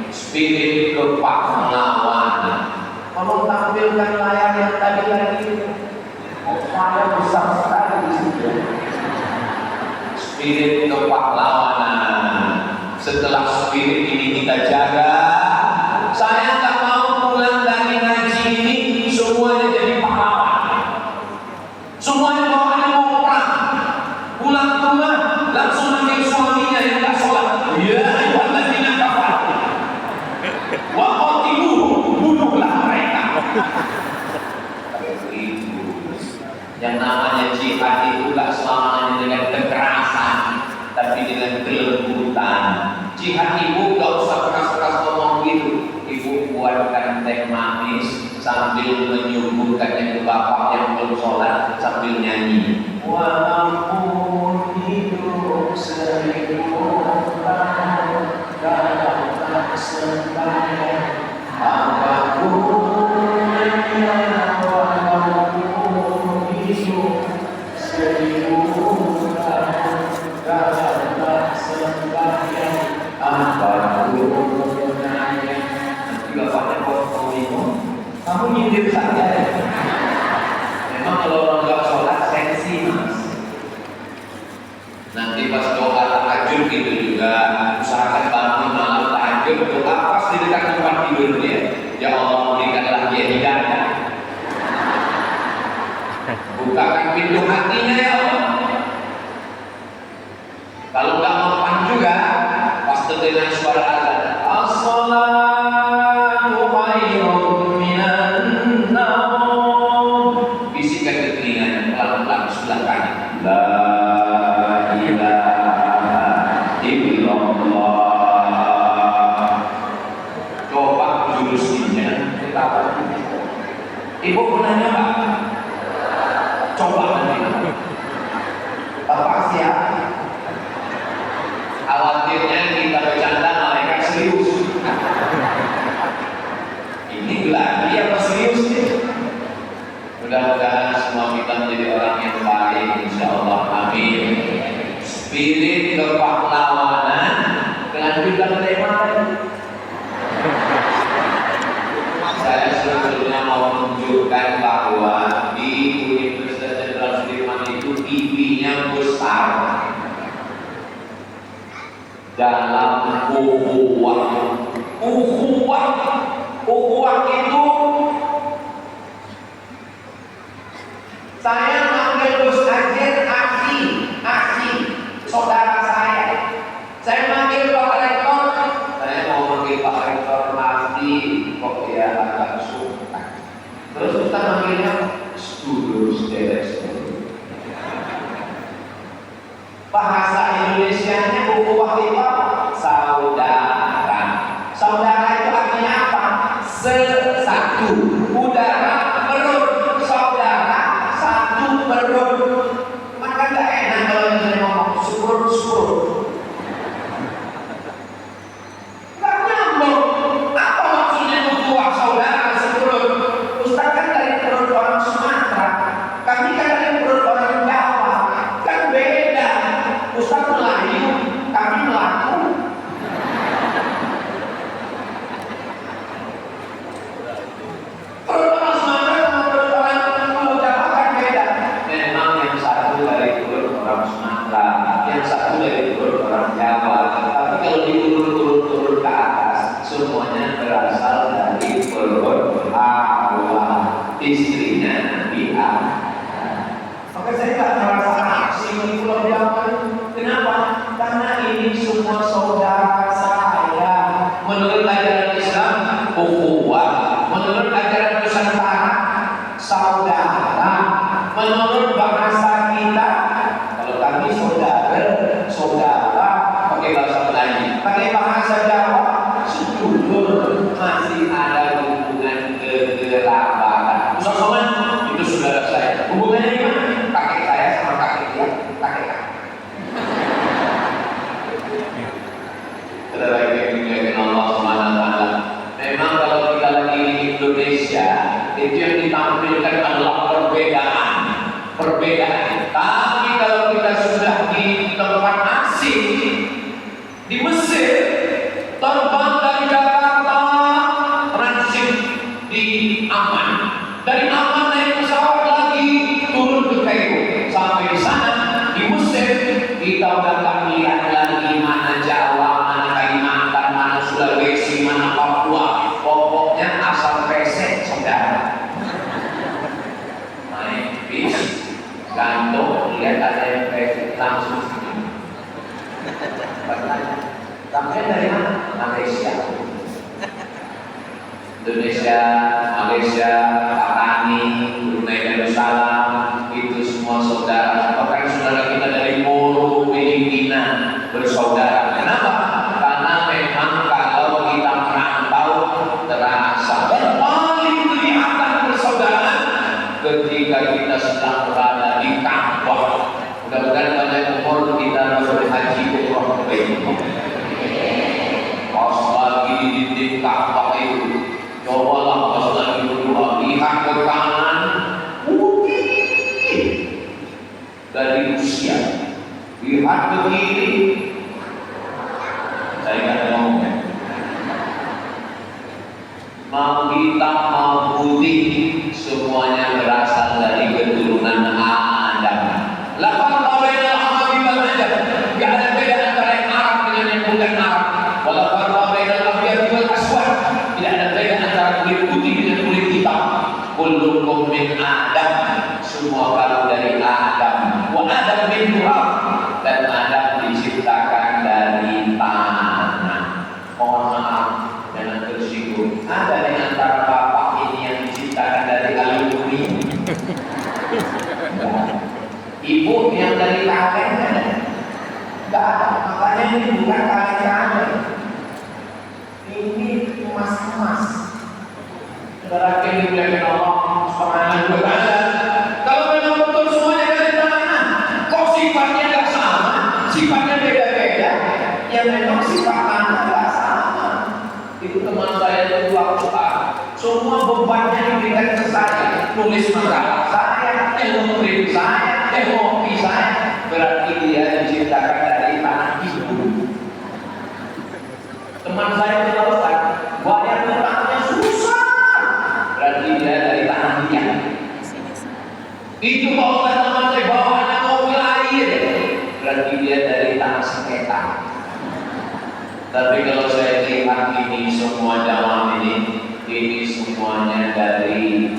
Spirit kepahlawanan. Kalau tampilkan layar yang tadi saya besar sekali di situ. Spirit kepahlawanan. Setelah spirit ini kita jaga, saya tak mau pulang dari ngaji ini semuanya jadi pahlawan. Semuanya bawaannya mau perang. Pulang ke rumah langsung manggil suaminya yang tak sholat. Ya, walladzina kafaru. Wa qatilu, bunuhlah mereka. Yang namanya jihad itu tak selamanya dengan kekerasan, tapi dengan kelembutan. Jihad ibu gak usah keras-keras ngomong gitu. Ibu buatkan teh manis sambil menyuguhkannya ke bapak yang belum sholat sambil nyanyi. Walaupun hidup 1000 tahun dalam sembahyang, apapun yang walaupun hidup 1000 tahun dalam sembahyang, apapun gunanya. Nanti bapaknya kalau bingung, kamu nyindir saja. Memang kalau orang nggak sholat sensi mas. Nanti pas doa tahajud itu juga usahakan bangun malam tahajud, doa pas di dekat tempat tidurnya. Ya Allah, berikanlah dia hidayah. Bukakan pintu hatinya ya Allah. Kalau nggak mempan juga, pas dengan suara azan, as-salatu khairun minan naum. Bisikan ke telinganya pelan-pelan sebelah kanan. La ilaha illallah. Coba jurusnya ketawa. Ibu pernah nyoba? Coba nanti. Bapak siap? Khawatirnya kita bercanda malaikat serius. Ini lagi apa serius nih? Mudah-mudahan semua kita menjadi orang yang baik, insyaallah. Amin. Spirit kepahlawanan kelanjutan dari mana? Saya sebetulnya mau menunjukkan bahwa di Universitas Jenderal Sudirman itu TV-nya besar. Dalam ukhuwah itu saya manggil Gus Ajir akhi, saudara saya. Saya manggil Pak Rektor, saya mau manggil Pak Rektor Mati, kok dia agak suka. Terus kita manggilnya Studus bahasa Indonesianya ukhuwah itu saudara. Saudara itu artinya apa? Sesatu. Udara perut. Saudara satu perut. Maka gak enak kalau misalnya ngomong surut. Gak nyambung. Apa maksudnya ukhuwah saudara seperut? Ustaz kan dari perut orang Sumatera, kami kan dari perut orang Jawa. Kan beda. Ustaz Melayu, kami melaku. Perut orang Sumatera sama perut orang Pulau Jawa kan beda. Memang yang satu dari perut orang Sumatera, yang satu dari perut orang Jawa. Tapi kalau diurut-urut ke atas, semuanya berasal dari perut Hawa, istrinya Nabi Adam. Maka saya tak merasa asing di Pulau Jawa. Kenapa? Karena ini semua saudara saya. Menurut ajaran Islam, saudara. Menurut bahasa kita, kalau kami saudara pakai bahasa Melayu, pakai bahasa Jawa sedulur, masih ada hubungan kekerabatan. Ustaz Somad itu saudara saya. Hubungannya gimana? Kakek saya sama kakek dia, kakek kakek. Saudara yang dimuliakan Allah Subhanahu wa taala. Memang kalau kita lagi di Indonesia, itu yang ditampilkan adalah perbedaan. Tapi kalau kita sudah di tempat asing, di Mesir, terbang dari Jakarta, transit di Amman. Dari Amman naik pesawat lagi, turun ke Kairo. Sampai di sana, di Mesir, kita udah gak lihat lagi mana Jawa, mana Kalimantan, mana Sulawesi, mana Papua. Pokoknya asal pesek, saudara. Naik bis, gantung, lihat ada yang pesek, langsung sini. Sampai dari mana? Malaysia. Indonesia, Malaysia, Patani, Brunei Darussalam, itu semua saudara. Bahkan saudara kita dari Moro, Filipina bersaudara. Kenapa? Karena memang kalau kita merantau terasa. Dan paling kelihatan persaudaraan ketika kita sedang berada di Ka'bah. Mudah-mudahan banyak umur kita berhaji umrah ke Baitullah. Pas lagi di dinding Ka'bah itu, cobalah pas lagi berdua, lihat ke kanan, putih dari usia, lihat ke kiri, saya nggak ngomong, mau hitam mau putih, semuanya berasal dari keturunan Adam. Lapan bainal Arabi wal Ajam, nggak ada beda antara yang Arab dengan yang bukan Arab. Walaupun bainal Abyad wal Aswad, tidak ada beda antara kulit putih dengan kulit hitam. Kullukum min Adam, semua kamu dari Adam. Wa Adam min turab, dan Adam diciptakan dari tanah. Mohon maaf, jangan tersinggung. Ada di antara bapak ini yang diciptakan dari aluminium. Ibu yang dari kaleng ada? Tidak ada, makanya ini bukan kaleng-kaleng. Ini emas-emas. Saudara yang dimuliakan Allah Subhanahu wa taala. Kalau memang betul semuanya dari tanah, kok sifatnya tidak sama? Sifatnya beda-beda. Ya memang sifat tanah tidak sama. Itu teman saya itu Ustaz. Semua bebannya diberikan ke saya. Tulis makalah saya, memberi saya, hobi saya. Berarti dia diciptakan dari tanah ibu. Teman saya itu Ustaz, bayar utangnya susah. Berarti dia dari tanah dia. Itu Pak Ustaz, teman saya bawahnya mobil air. Berarti dia dari tanah sengketa. Tapi kalau saya lihat ini semua jamaah ini semuanya dari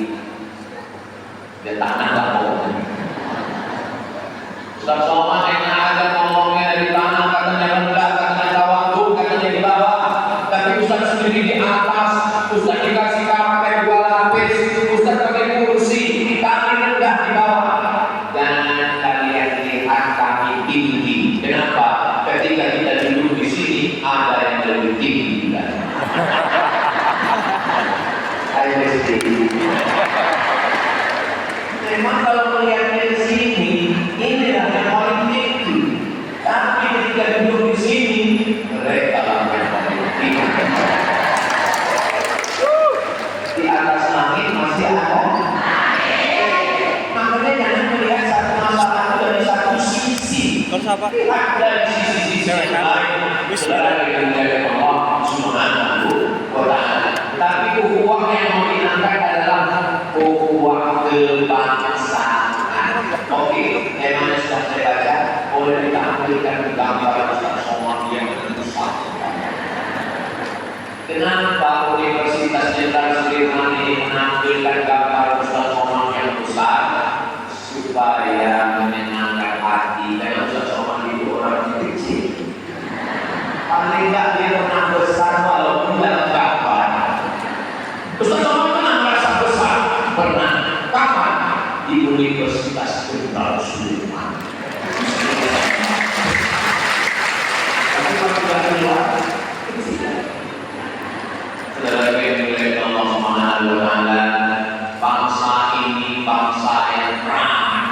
tanah lah. Ustaz Somad enak aja ngomongnya dari tanah, katanya rendah, katanya tawadhu, katanya di bawah. Tapi Ustaz sendiri di atas, Ustaz dikasih kamar 2 lapis, Ustaz pakai kursi, kami rendah di bawah. Jangan kalian lihat kami tinggi. Kenapa? Ketika kita duduk di sini, ada yang lebih tinggi. Saya mesti. Memang kalau melihat dari sini, inilah yang paling tinggi. Tapi ketika duduk di sini, mereka lah yang paling tinggi. Di atas langit masih ada. Makanya jangan melihat satu masalah dari satu sisi. Lihat dari sisi-sisi yang lain. Saudara yang dimuliakan Allah Subhanahu wa taala. Tapi ukhuwah yang mau diangkat adalah ukhuwah kebangsaan. Oke, temanya sudah saya baca. Boleh ditampilkan gambar Ustaz Somad yang besar. Kenapa Universitas Jenderal Sudirman ini menampilkan gambar Ustaz Somad yang besar? Supaya menyenangkan hati. Dan Ustaz Somad itu orang kecil. Paling tidak dia pernah besar walaupun dalam gambar. Ustaz Somad pernah merasa besar? Pernah. Kapan? di Universitas Jenderal Sudirman. Tapi kalau tidak keluar, saudara yang dimuliakan Allah Subhanahu wa Ta'ala, bangsa ini bangsa yang ramah,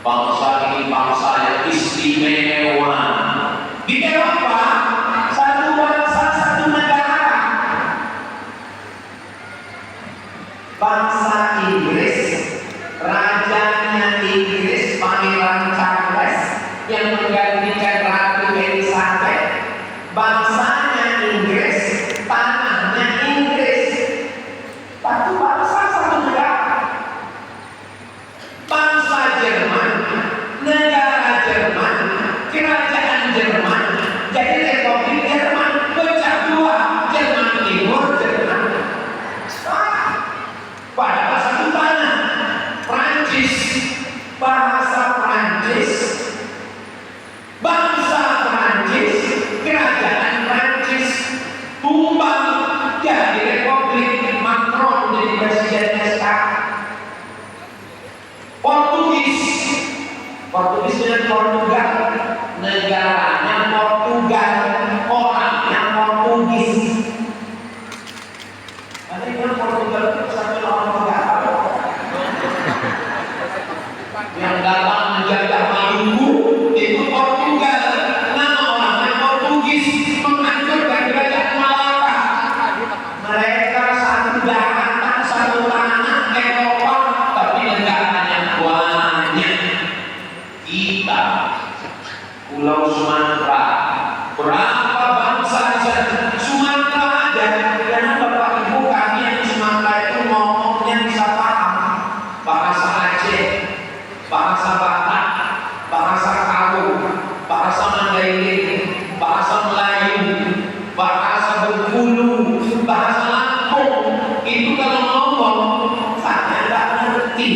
bangsa ini bangsa yang istimewa. Di Eropa, satu bangsa satu negara. Bangsa Inggris, rajanya Inggris, Pangeran Charles yang menggantikan Ratu Elizabeth. Bangsanya Inggris, tanahnya Inggris. Satu bangsa satu negara. Bangsa Jerman, negara Jerman, kerajaan Jerman, jadi Republik Jerman pecah dua, Jerman Timur, Jerman padahal satu tanah. Prancis, bahasa Prancis, bangsa Prancis, kerajaan Prancis tumbang jadi Republik, Macron jadi presidennya sekarang. Portugis dengan Portugal, negaranya Portugal, orangnya Portugis. Ada yang Portugal itu satu orang negara yang datang menjajah Maluku itu Portugal, nama orangnya Portugis, menghancurkan kerajaan Malaka. Mereka satu daratan, satu tanah Eropa, tapi negaranya banyak. Kita Pulau Sumatera, berapa bangsa Sumatera ada, dan Bapak Ibu kami yang di Sumatera itu ngomongnya bisa paham bahasa Aceh, bahasa Batak, bahasa Karo, bahasa Mandailing, bahasa Melayu, bahasa Bengkulu, bahasa Lampung. Itu kalau ngomong saya nggak ngerti.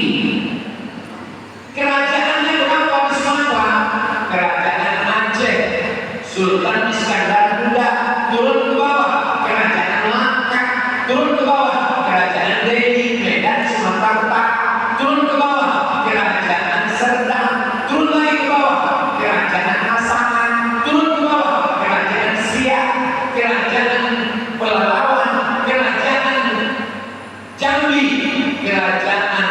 Kerajaannya berapa di Sumatera? Kerajaan Aceh, Sultan Iskandar Muda. Turun ke bawah, kerajaan Langkat. Turun ke bawah, kerajaan Delhi, Medan, Sumatera Utara. Turun ke bawah, kerajaan Serdang. Turun lagi ke bawah, kerajaan Asahan. Turun ke bawah, kerajaan Siak, kerajaan Pelalawan, kerajaan Jambi, kerajaan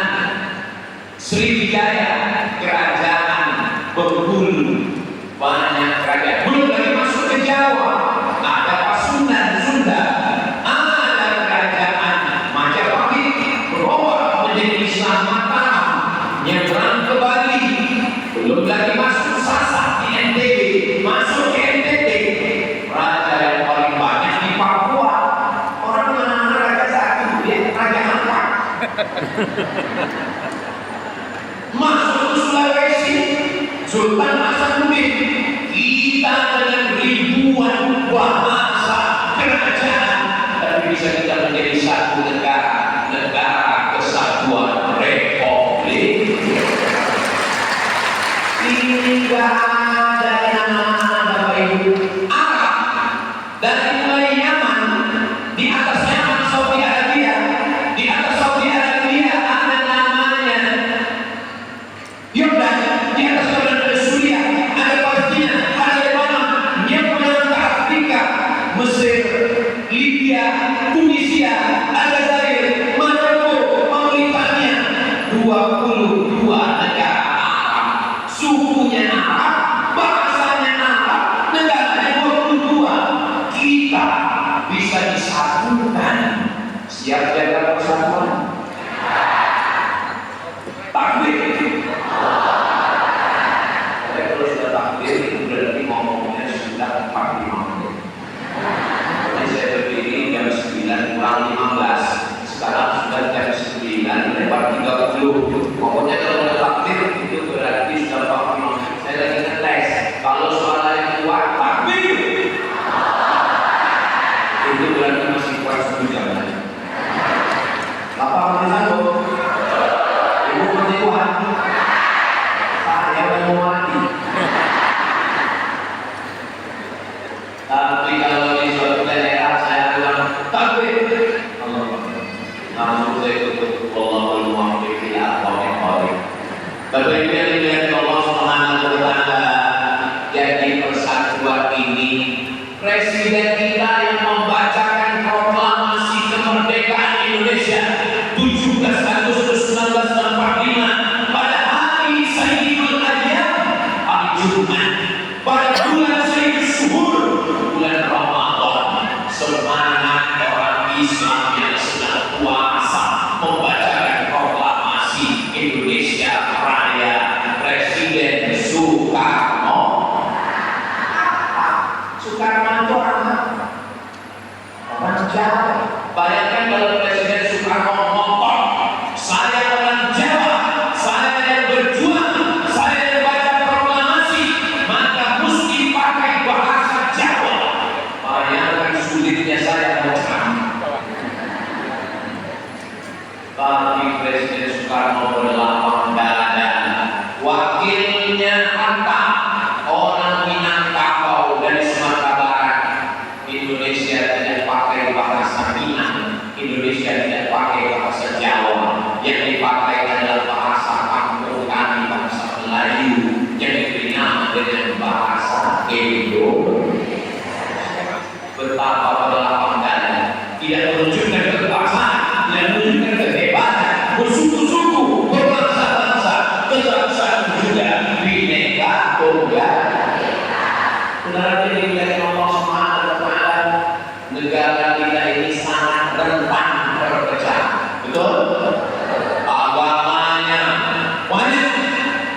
Sriwijaya, kerajaan Bengkulu, banyak kerajaan. Belum lagi masuk ke Jawa, ada Pasundan Sunda, ada kerajaan Majapahit berubah menjadi Islam Mataram, nyebrang ke Bali. Belum lagi masuk Sasak di NTB, masuk ke NTT. Raja yang paling banyak di Papua. Orang mana-mana raja satu, dia raja apa? Masuk ke Sulawesi, Sultan Hasanuddin. Kita dengan ribuan bahasa kerajaan, tapi bisa kita menjadi satu negara, negara kesatuan Republik. Ini gak ada yang nama Bapak Ibu. Arab dari mulai Yaman, di atas Yaman Saudi Arabia, di atas Saudi Arabia ada namanya Yordan, di atas Yordan ada Suriah, ada Palestina, ada Lebanon, nyebrang ke Afrika, Mesir, Libya, Tunisia, Aljazair, Maroko, Mauritania, 22 negara Arab, sukunya Arab, bahasanya Arab, negaranya 22. Kita bisa disatukan. Siap jaga persatuan? Takbir. Kalau sudah takbir itu berarti ngomongnya sudah 45 menit. Jadi saya berdiri jam 9 kurang 15. Sekarang sudah jam 9 lewat 30. Pokoknya kalau sudah takbir itu berarti sudah 45 menit. Saya lagi ngetes. Kalau suaranya kuat, takbir. Itu berarti masih kuat 1 jam. Apa masih sanggup? Ibu masih kuat? Saya mau mati. Tapi kalau di suatu daerah saya bilang takbir, Allah, langsung saya tutup. Allahul muwaffiq ila aqwamil Bapak Ibu yang dimuliakan Allah Subhanahu wa taala, jadi persatuan ini Presiden kita yang membacakan proklamasi kemerdekaan Indonesia 17 Agustus 1945 pada hari Sayyidul Ayyam, hari Jumat, pada bulan Sayyidul Syuhur, bulan Ramadan. Semangat orang Islam yang sedang puasa membacakan proklamasi Indonesia Raya Presiden Soekarno. Soekarno itu orang Jawa. Bayangkan kalau Presiden Soekarno ngomong, saya orang Jawa, saya yang berjuang, saya yang baca proklamasi, maka mesti pakai bahasa Jawa. Bayangkan sulitnya saya baca. Tapi Presiden Soekarno berlapang dada, wakilnya Hatta, orang Minangkabau dari Sumatera Barat. Indonesia tidak pakai bahasa Minang, Indonesia tidak pakai bahasa Jawa, yang dipakai adalah bahasa kampung kami, bahasa Melayu, yang diberi nama dengan bahasa Indonesia. Betapa berlapang dada, tidak menunjukkan kekuasaan, tidak menunjukkan kehebatan, bersuku-suku, berbangsa-bangsa, kebangsaan juga bineka tunggal. Saudara yang dimuliakan Allah Subhanahu wa taala, negara kita ini sangat rentan terpecah. Betul? Agamanya banyak,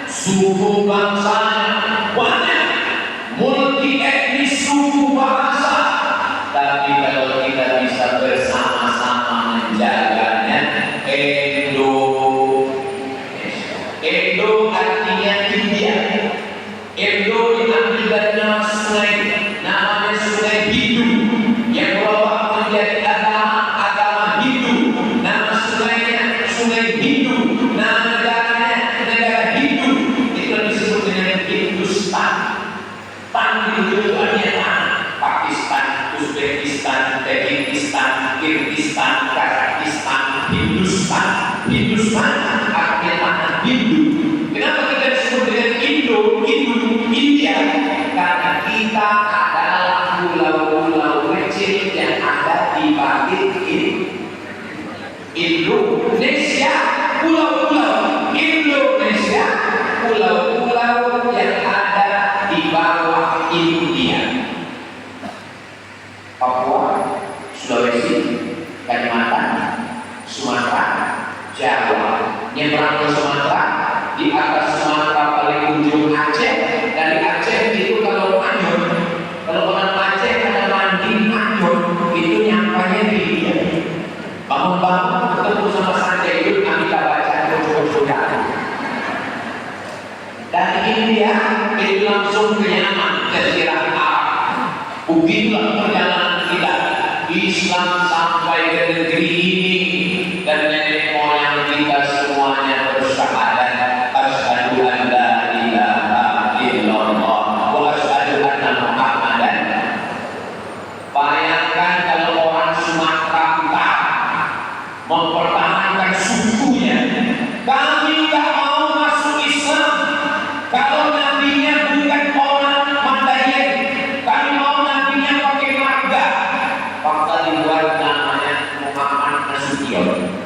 suku bangsanya banyak, multi etnis suku bangsa. Tapi kalau kita bisa bersama-sama menjaganya, Indo artinya India. Indo diambil dari nama sungai, namanya Sungai Hindu, yang berubah menjadi agama Hindu. Nama sungainya Sungai Hindu, nama negaranya negara Hindu. Itu disebut dengan Hindustan. Tan itu artinya tanah. Pakistan, Uzbekistan, Tajikistan, Kirgistan, Kazakhstan, Hindustan. Hindustan artinya tanah Hindu. Kenapa kita disebut dengan India? Karena kita adalah pulau-pulau kecil yang ada di balik Indonesia. Pulau-pulau Indonesia, pulau-pulau yang ada di bawah India. Papua, Sulawesi, Kalimantan, Sumatera, Jawa, nyebrang ke Sumatera, di atas Sumatera paling ujung Aceh. Dari Aceh itu kalau Manyun, kalau orang Aceh ada mandi Manyun, itu nyampanya di India. Bangun-bangun ketemu sama Sanjay itu kami baca sudah. Dari India itu langsung ke Yaman, Jazirah Arab. Begitulah perjalanan kita. Islam sampai ke negeri ini, dan nenek moyang kita semuanya bersyahadat asyhadu an la ilaha illallah wa asyhadu anna Muhammadan. Bayangkan kalau orang Sumatera Utara mempertahankan sukunya, kami tak mau masuk Islam kalau nabinya bukan orang Mandayen, kami mau nabinya pakai marga. Fakta dibuat namanya Muhammad Nasution.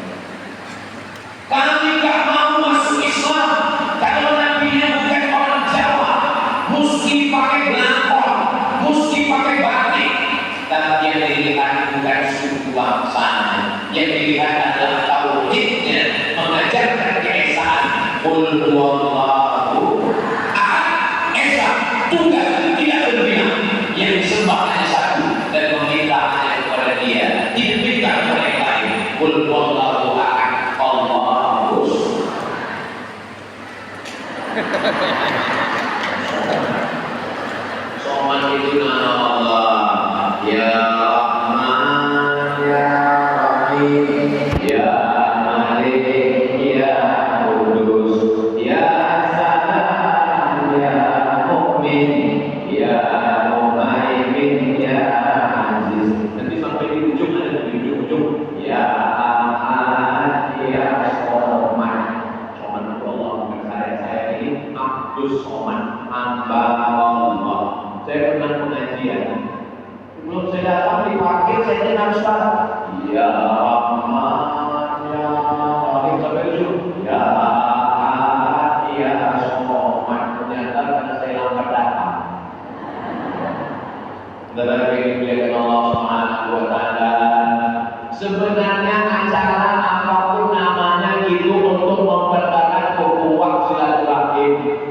Kami tak mau masuk Islam kalau nabinya bukan orang Jawa, mesti pakai belangkon, mesti pakai batik. Tapi yang dilihat bukan suku bangsanya, yang dilihat adalah tauhidnya, mengajarkan keesaan. Qul huwallahu ahad, esa, tunggal, tidak berbeda, yang disembah hanya satu dan meminta hanya kepada Dia, tidak minta kepada yang lain. Qul huwallahu ahad, Allahus. Soman itu nama Allah. Ya Rahman, Ya Rahim, Ya Malik, Ya Qudus, Ya Salam, Ya Mu'min, Ya Muhaimin, Ya Aziz. Nanti sampai di ujung ada di ujung. Ya Ahad, Ya Somad. Somad Allah bukan saya Abdus Somad, hamba Allah. Saya pernah pengajian. Sebelum saya datang di parkir, saya dengar Ustaz, ya Rahman, ya Rahim, sampai ujung, ya Ahad, ya Somad. Ternyata karena saya lambat datang. Saudara yang dimuliakan Allah Subhanahu wa Ta'ala, sebenarnya acara apapun namanya itu untuk memperdalam ukhuwah silaturahim.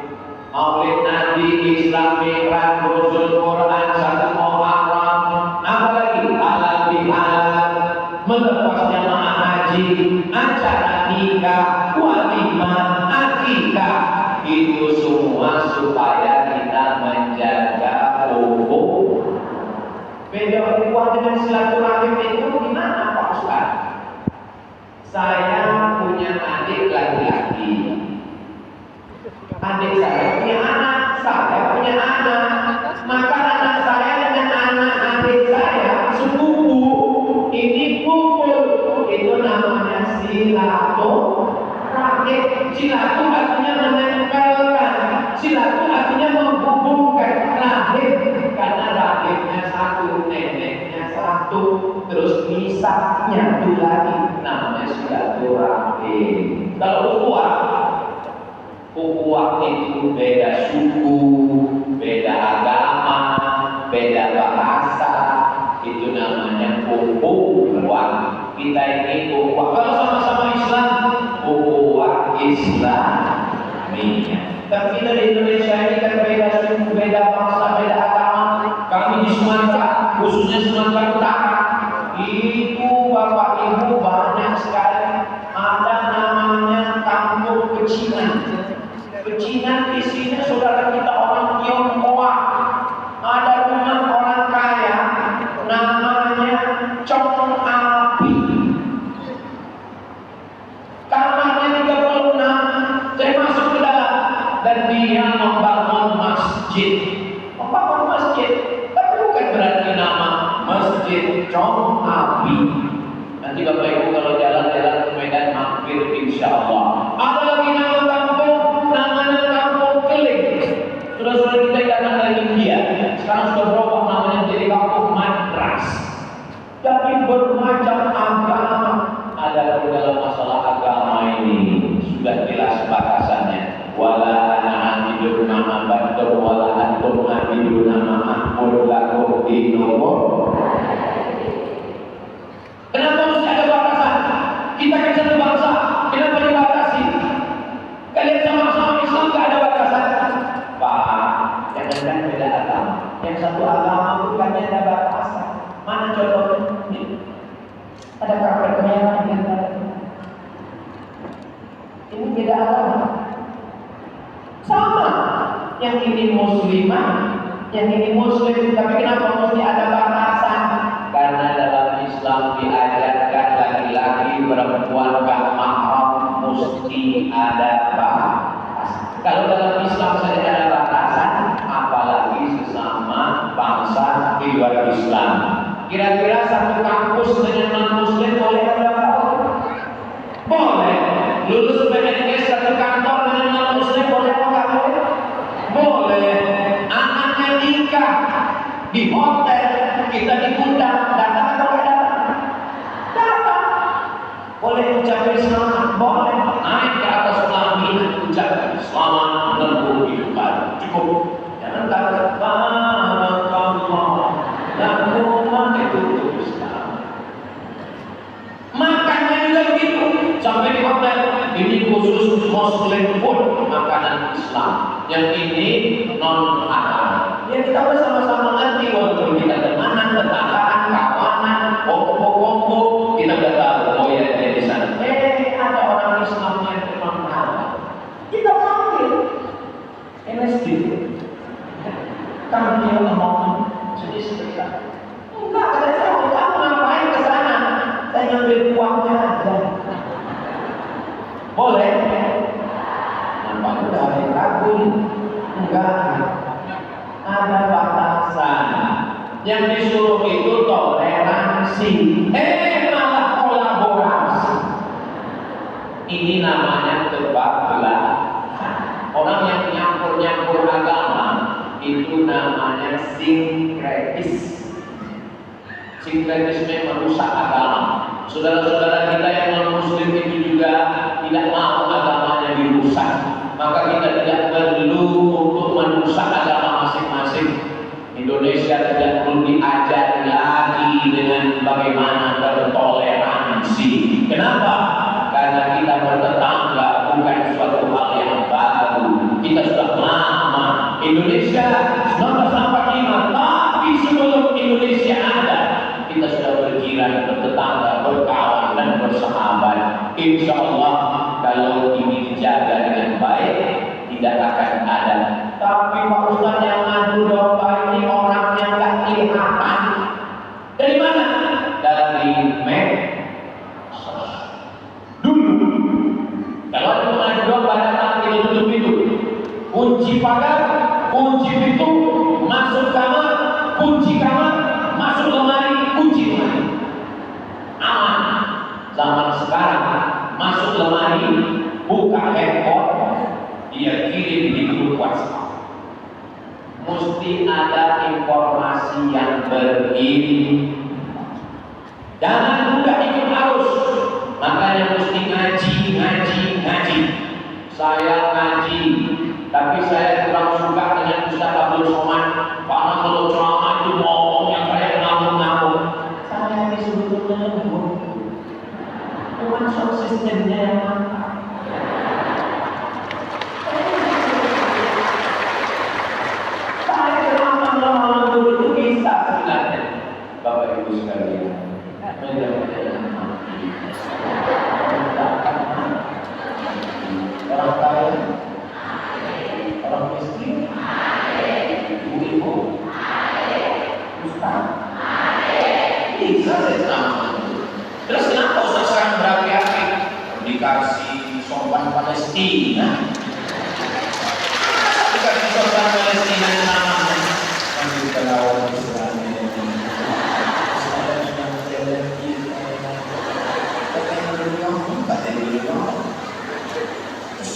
Maulid Nabi, Islam, Mi'raj, Nuzul Quran, satu Muharram, apalagi halal bihalal, melepas jamaah haji, acara nikah, walimah, akikah, itu semua supaya kita menjaga ukhuwah. Beda ukhuwah dengan silaturahim itu gimana Pak Ustaz? Saya punya adik laki-laki, adik saya punya anak, saya punya anak, maka anak saya dengan anak adik saya sepupu ini kumpul, itu namanya silaturahim. Silaturahim artinya menempelkan, silaturahim artinya menghubungkan rahim, karena rahimnya satu, neneknya satu, terus misahnya itu lagi, namanya silaturahim. Kalau ukhuwah itu beda suku, beda agama, beda bahasa, itu namanya ukhuwah. Kita ini ukhuwah. Kalau sama-sama Islam, ukhuwah Islamiyah. Tapi kita di Indonesia ini kan beda suku, beda bangsa, beda agama. Kami di Sumatera, khususnya Sumatera Utara, itu Bapak Ibu banyak sekali ada namanya kampung pecinan. Pecinan isinya saudara kita orang Tionghoa. Ada rumah orang kaya namanya Cong Api. Kamarnya 36, saya masuk ke dalam dan dia membangun masjid. Membangun masjid, tapi bukan berarti nama Masjid Cong Api. Nanti Bapak Ibu kalau jalan-jalan ke Medan mampir insya Allah. Ada lagi nama kampung, namanya Kampung Keling. Saudara-saudara kita yang datang dari India, sekarang sudah berubah namanya menjadi Kampung Madras. Tapi bermacam agama ada di dalam masalah agama ini sudah jelas batasannya. Wala ana amidun nama batur wala antum amidun nama mahmud lakum dinukum. Kenapa mesti ada batasan? Kita kan satu bangsa, kenapa dibatasi? Kalian sama-sama Islam gak ada batasan? Pak, jangan beda agama. Yang satu agama bukannya ada batasan. Mana contohnya? Ada karpet merah di antara. Ini beda agama. Sama. Yang ini muslimah, yang ini muslim, tapi kenapa mesti ada batasan? Karena dalam Islam diajarkan laki-laki perempuan gak mahram mesti ada batasan. Kalau dalam Islam saja ada batasan, apalagi sesama bangsa di luar Islam. Kira-kira satu kampus dengan non-muslim boleh ada apa? Boleh. Lulus PNS satu kantor dengan non-muslim boleh apa? Boleh. Anaknya nikah di hotel, kita diundang, datang atau tidak datang? Datang. Boleh ucapkan selamat? Boleh. Naik ke atas pelaminan, ucapkan selamat menempuh hidup baru. Cukup. Jangan kata barakallah dan rumah itu Islam. Makannya juga begitu. Sampai di hotel, ini khusus muslim pun makanan Islam. Yang ini non halal. Ya kita bersama-sama ngerti walaupun kita temanan, tetanggaan, kawanan, kompo-kompo, kita udah tahu oh ya dia di sana. Ada orang Islam yang non halal. Kita panggil MSD. Kami yang ngomong sedih-sedih. Enggak, kata saya, kamu ngapain ke sana? Saya ngambil uangnya aja. Boleh? Nampak udah ada yang ragu. Enggak. Ada batasan. Yang disuruh itu toleransi. Malah kolaborasi. Ini namanya kebablasan. Orang yang nyampur itu namanya sinkretis. Sinkretisme merusak agama. Saudara-saudara kita yang non-muslim itu juga tidak mau agamanya dirusak. Maka kita tidak perlu untuk merusak agama masing-masing. Indonesia tidak perlu diajar lagi dengan bagaimana bertoleransi. Kenapa? Karena kita bertetangga bukan suatu hal yang baru. Kita sudah lama. Indonesia 1945, tapi sebelum Indonesia ada, kita sudah berjiran, bertetangga, berkawan dan bersahabat. Insya Allah kalau ini dijaga dengan baik, tidak akan ada. Tapi Pak Ustaz yang ngadu domba ini orangnya nggak kelihatan. Dari mana? Dari medsos. Dulu, kalau ada ngadu domba datang kita tutup pintu, kunci pagar, kunci pintu, masuk kamar, kunci kamar, masuk lemari, kunci lemari. Aman. Zaman sekarang masuk lemari, buka handphone, dia kirim di grup WhatsApp. Mesti ada informasi yang beriring. Jangan mudah ikut arus. Makanya mesti ngaji. Saya ngaji, tapi saya kurang suka dengan Ustaz Abdul Somad. Karena kalau ceramah itu ngomong yang kayak ngamuk-ngamuk. Saya ini sebetulnya bukan soal sistemnya yang mantap. Bapak Ibu sekalian, orang kaya, orang miskin, ibu-ibu, ustaz, bisa ceramah. Terus kenapa Ustaz sekarang berapi-api? Dikasih sorban Palestina, dikasih sorban Palestina namanya, kami lawan Islam.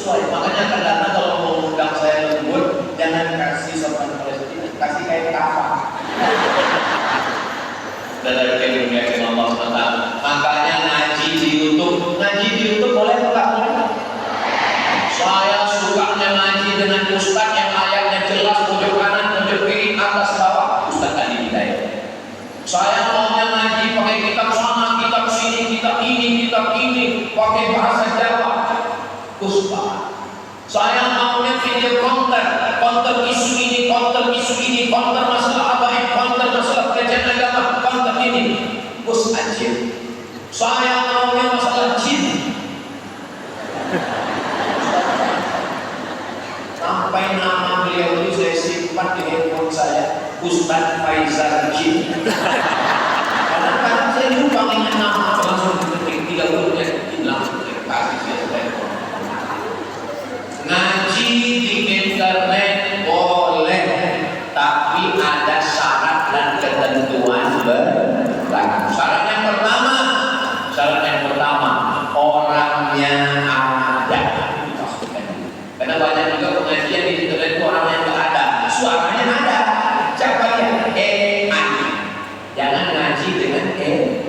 Makanya kadang-kadang kalau mau undang saya lembut, jangan kasih sorban Palestina, kasih kain kafan. Dari kemuliaan Allah SWT. Makanya ngaji di YouTube boleh enggak boleh? Saya sukanya ngaji dengan ustaz yang ayatnya jelas, pojok kanan, pojok kiri, atas bawah, Ustaz Adi Hidayat. Saya maunya ngaji pakai kitab sana, kitab sini, kitab ini, pakai bahasa Jawa. Ustaz, saya maunya video counter isu ini, counter masalah abaib, counter masalah pelecehan agama, counter ini. Gus Ajib, saya maunya masalah jin. Sampai nama beliau itu saya simpan di handphone saya, Ustaz Faizal Jin. Karena saya lupa ingat nama, langsung ketik 30 menit hilang, kasih saya. Ngaji di internet boleh, tapi ada syarat dan ketentuan berlaku. Syarat yang pertama, orangnya ada. Karena banyak juga pengajian di internet itu orang yang nggak ada, suaranya ada. Siapa dia? AI. Jangan ngaji dengan AI.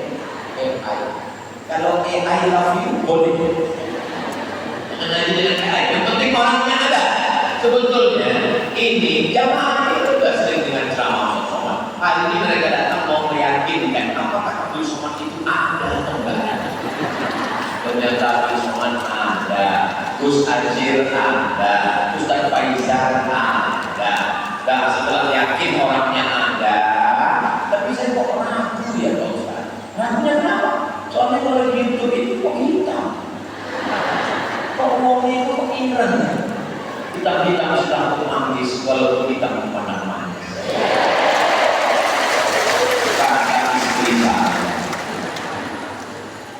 Kalau AI love you boleh. Ngaji dengan AI, yang penting orangnya ada. Sebetulnya ini jamaah itu sudah sering dengan ceramah Somad. Hari ini mereka datang mau meyakinkan apakah Abdul Somad itu ada atau enggak. Ternyata Abdul Somad ada, Gus Ajir ada, Ustaz Faizal ada. Dan setelah yakin orangnya ada, tapi saya kok ragu ya Pak Ustaz. Ragunya kenapa? Soalnya kalau di YouTube itu kok hitam. Ngomongnya itu kok iran. Hitam-hitam sedang menangis, walaupun hitam dipandang manis. Kakak istri saya.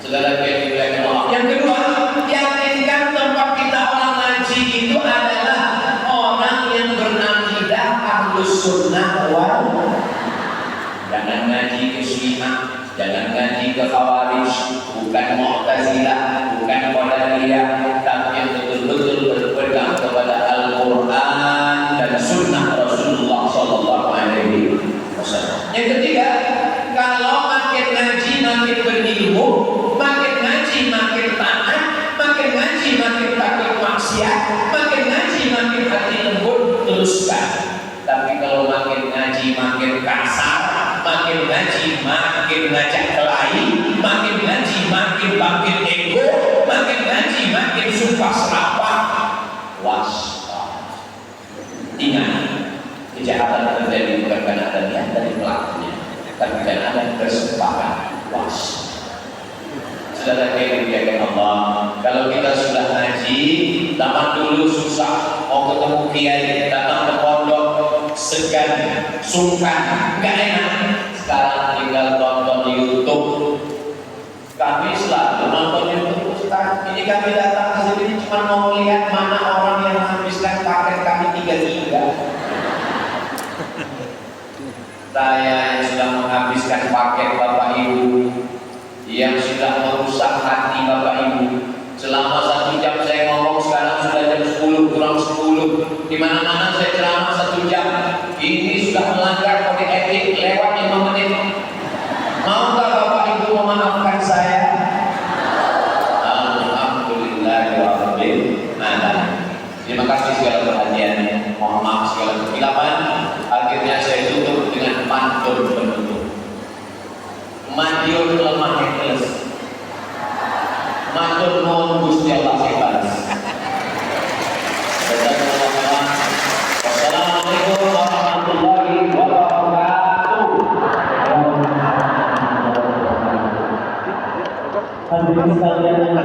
Saudara yang dimuliakan Allah. Yang kedua, yakinkan tempat kita orang ngaji itu adalah orang yang berakidah Ahlus Sunnah wal. Jangan ngaji ke Syiah, jangan ngaji ke Khawarij, bukan Mu'tazilah, bukan Qadariyah, tapi yang betul-betul berpegang kepada Al-Quran dan Sunnah Rasulullah SAW. makin kasar, makin ngaji makin ngajak kelahi, makin ngaji makin bangkit ego, makin ngaji makin sumpah serapah. Waspada. Ingat, kejahatan terjadi bukan karena ada niat dari pelakunya, tapi karena ada kesempatan. Saudara yang dimuliakan Allah, kalau kita sudah ngaji, zaman dulu susah mau ketemu kiai, datang ke pondok segan, sungkan, nggak enak. Sekarang tinggal tonton di YouTube. Kami selalu nonton YouTube Ustaz. Ini kami datang ke sini cuma mau lihat mana orang yang menghabiskan paket kami 3. Saya yang sudah menghabiskan paket Bapak Ibu, yang sudah merusak hati Bapak Ibu. Selama 1 jam saya ngomong, sekarang sudah jam 10 kurang 10. Di mana-mana saya ceramah 1 jam. Ini sudah melanggar kode etik lewat 5 menit. Maukah Bapak Ibu memaafkan saya? Alhamdulillahirabbil alamin. Terima kasih segala perhatiannya. Mohon maaf segala kesilapan. Akhirnya saya tutup dengan pantun penutup. Madiun lemah hekeles, matur nuwun Gusti Allah hebat. Wassalamualaikum warahmatullahi wabarakatuh. Hadirin sekalian yang